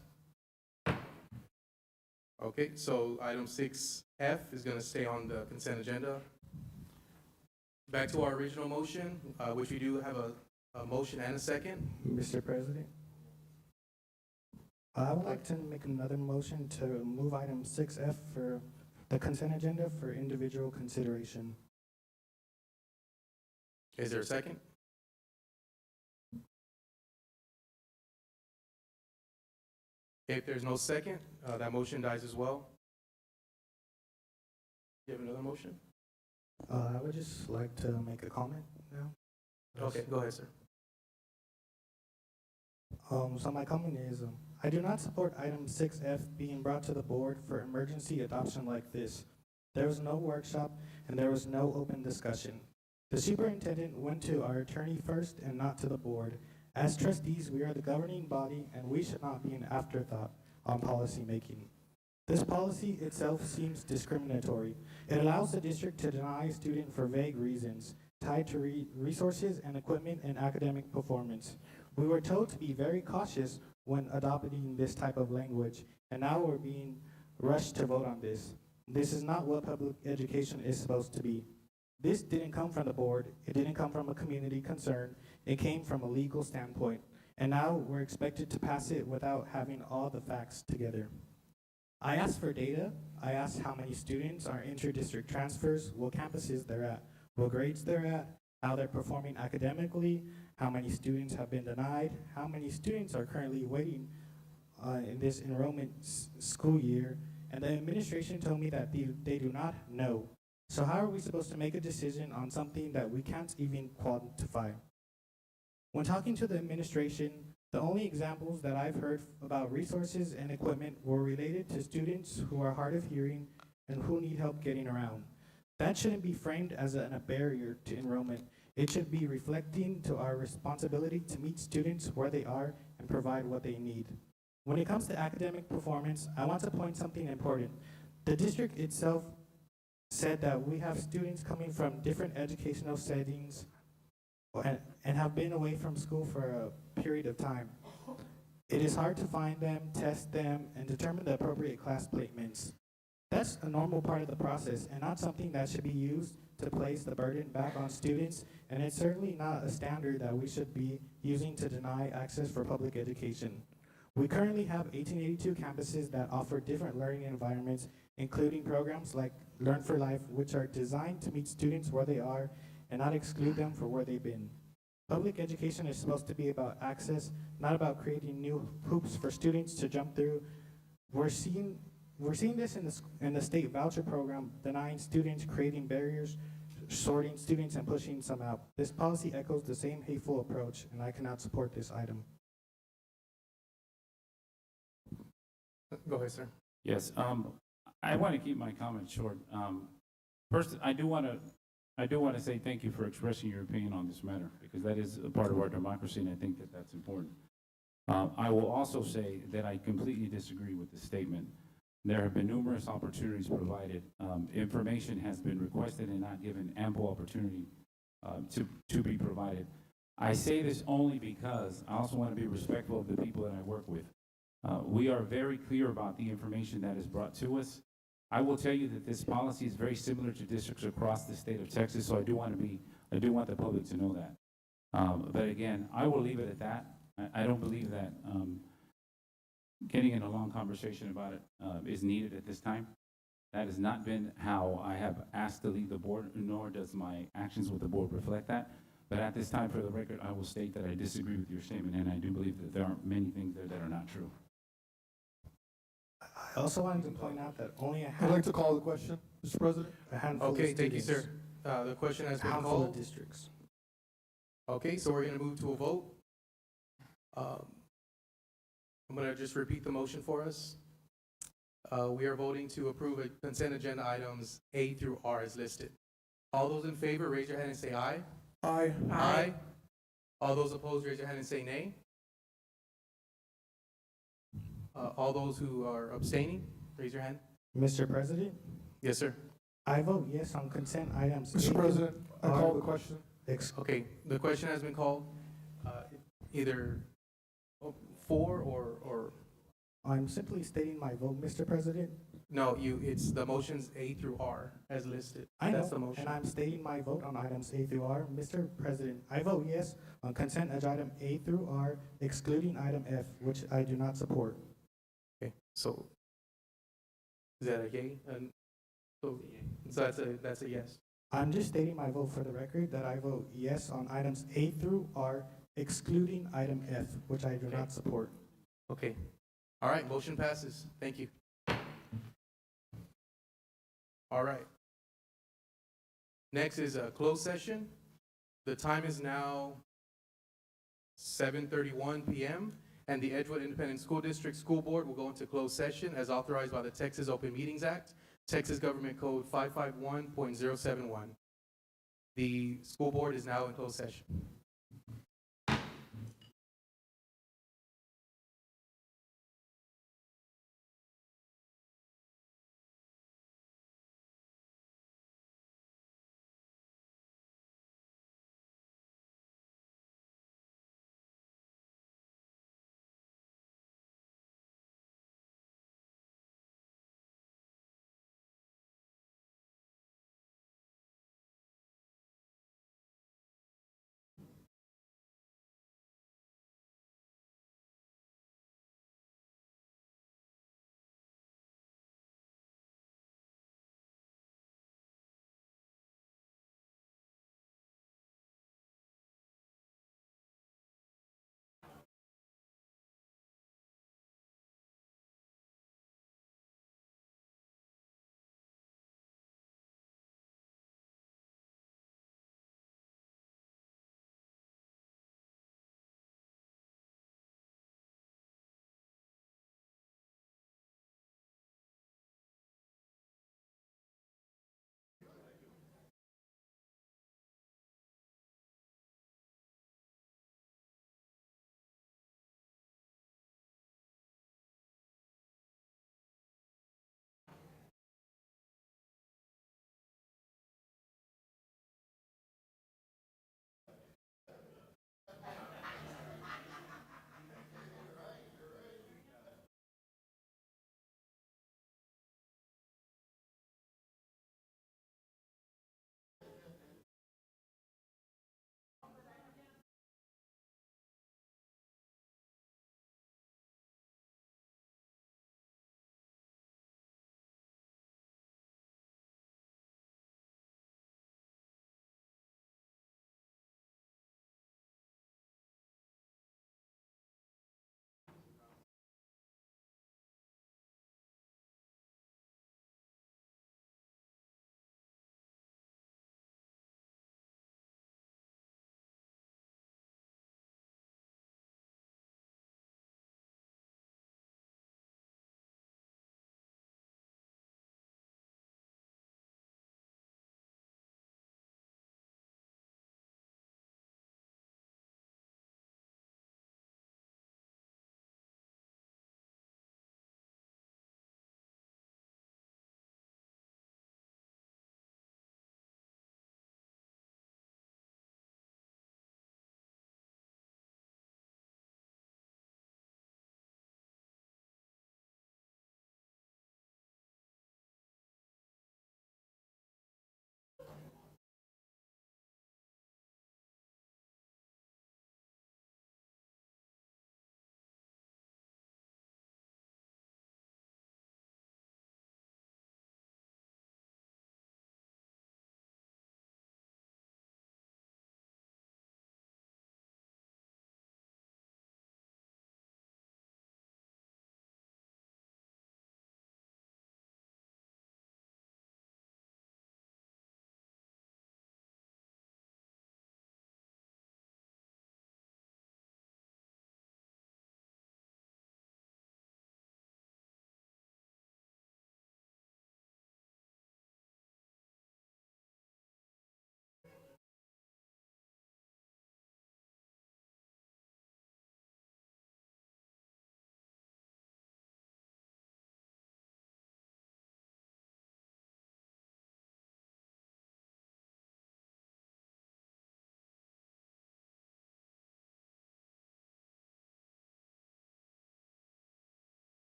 Okay, so item 6F is going to stay on the consent agenda. Back to our original motion, which we do have a motion and a second. Mr. President, I would like to make another motion to move item 6F for the consent agenda for individual consideration. Is there a second? If there's no second, that motion dies as well. You have another motion? I would just like to make a comment now. Okay, go ahead, sir. So my comment is, I do not support item 6F being brought to the board for emergency adoption like this. There was no workshop and there was no open discussion. The superintendent went to our attorney first and not to the board. As trustees, we are the governing body and we should not be an afterthought on policy making. This policy itself seems discriminatory. It allows the district to deny a student for vague reasons tied to resources and equipment and academic performance. We were told to be very cautious when adopting this type of language, and now we're being rushed to vote on this. This is not what public education is supposed to be. This didn't come from the board. It didn't come from a community concern. It came from a legal standpoint, and now we're expected to pass it without having all the facts together. I asked for data. I asked how many students are inter-district transfers, what campuses they're at, what grades they're at, how they're performing academically, how many students have been denied, how many students are currently waiting in this enrollment school year, and the administration told me that they do not know. So how are we supposed to make a decision on something that we can't even quantify? When talking to the administration, the only examples that I've heard about resources and equipment were related to students who are hard of hearing and who need help getting around. That shouldn't be framed as a barrier to enrollment. It should be reflecting to our responsibility to meet students where they are and provide what they need. When it comes to academic performance, I want to point something important. The district itself said that we have students coming from different educational settings and have been away from school for a period of time. It is hard to find them, test them, and determine the appropriate class placements. That's a normal part of the process and not something that should be used to place the burden back on students, and it's certainly not a standard that we should be using to deny access for public education. We currently have 1882 campuses that offer different learning environments, including programs like Learn for Life, which are designed to meet students where they are and not exclude them for where they've been. Public education is supposed to be about access, not about creating new hoops for students to jump through. We're seeing this in the state voucher program, denying students, creating barriers, sorting students, and pushing some out. This policy echoes the same hateful approach, and I cannot support this item. Go ahead, sir. Yes, I want to keep my comments short. First, I do want to say thank you for expressing your opinion on this matter, because that is a part of our democracy, and I think that that's important. I will also say that I completely disagree with the statement. There have been numerous opportunities provided. Information has been requested and not given ample opportunity to be provided. I say this only because I also want to be respectful of the people that I work with. We are very clear about the information that is brought to us. I will tell you that this policy is very similar to districts across the state of Texas, so I do want the public to know that. But again, I will leave it at that. I don't believe that getting in a long conversation about it is needed at this time. That has not been how I have asked to lead the board, nor does my actions with the board reflect that. But at this time, for the record, I will state that I disagree with your statement, and I do believe that there are many things there that are not true. I also wanted to point out that only a I'd handful. like to call the question, Mr. President. A handful Okay, of thank you, students, sir. The question has a been handful of called. districts. Okay, so we're gonna move to a vote. I'm gonna just repeat the motion for us. We are voting to approve consent agenda items A through R as listed. All those in favor, raise your hand and say aye. Aye. Aye. All those opposed, raise your hand and say nay. All those who are abstaining, raise your hand. Mr. President, Yes, sir. I vote yes on consent items. A Mr. through President, I R. call the question. Okay, the question has been called, either for or, I'm simply stating my vote, Mr. President. no, it's the motions A through R as listed. I know, That's the motion. and I'm stating my vote on items A through R. Mr. President, I vote yes on consent agenda item A through R, excluding item F, which I do not support. Okay, so is that a yay? And so that's a yes. I'm just stating my vote for the record that I vote yes on items A through R, excluding item F, which I do Okay. not support. Okay. All right, motion passes. Thank you. All right. Next is a closed session. The time is now 7:31 p.m. and the Edgewood Independent School District School Board will go into closed session as authorized by the Texas Open Meetings Act, Texas Government Code 551.071. The school board is now in closed session.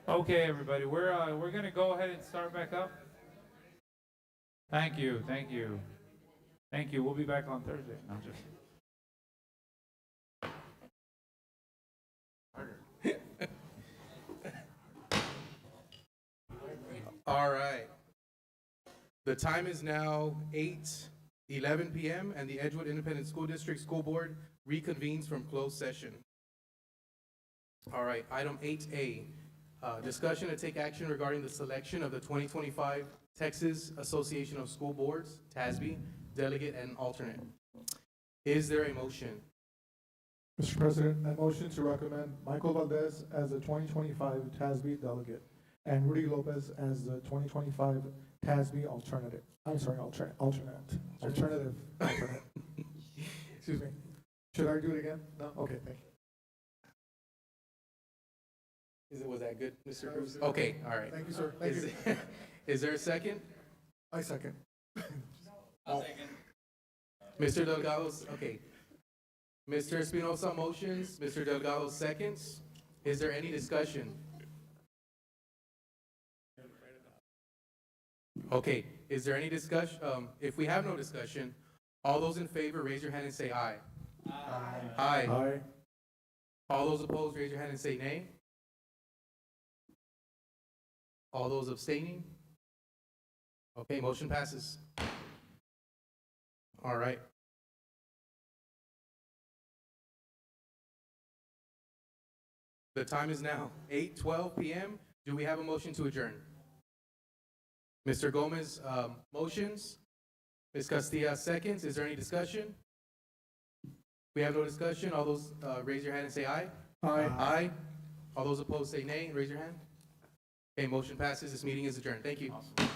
Okay, everybody, we're gonna go ahead and start back up. Thank you, thank you. Thank you, we'll be back on Thursday. No, just. All right. The time is now 8:11 p.m. and the Edgewood Independent School District School Board reconvenes from closed session. All right, item 8A, discussion and take action regarding the selection of the 2025 Texas Association of School Boards, TASB, delegate and alternate. Is there a motion? Mr. President, I motion to recommend Michael Valdez as the 2025 TASB delegate and Rudy Lopez as the 2025 TASB alternative. I'm sorry, alternate. Excuse me. Should I do it again? No? Okay, thank you. Was that good, Mr. Cruz? Okay, all right. Thank you, sir. Thank you. Is there a second? I second. Mr. Delgado's, okay. Mr. Espinosa motions, Mr. Delgado seconds. Is there any discussion? Okay, is there any discussion? If we have no discussion, all those in favor, raise your hand and say aye. Aye. Aye. All those opposed, raise your hand and say nay. All those abstaining? Okay, motion passes. All right. The time is now 8:12 p.m. Do we have a motion to adjourn? Mr. Gomez motions. Ms. Castilla seconds. Is there any discussion? We have no discussion. All those raise your hand and say aye. Aye. Aye. All those opposed say nay. Raise your hand. Okay, motion passes. This meeting is adjourned. Thank you. Awesome.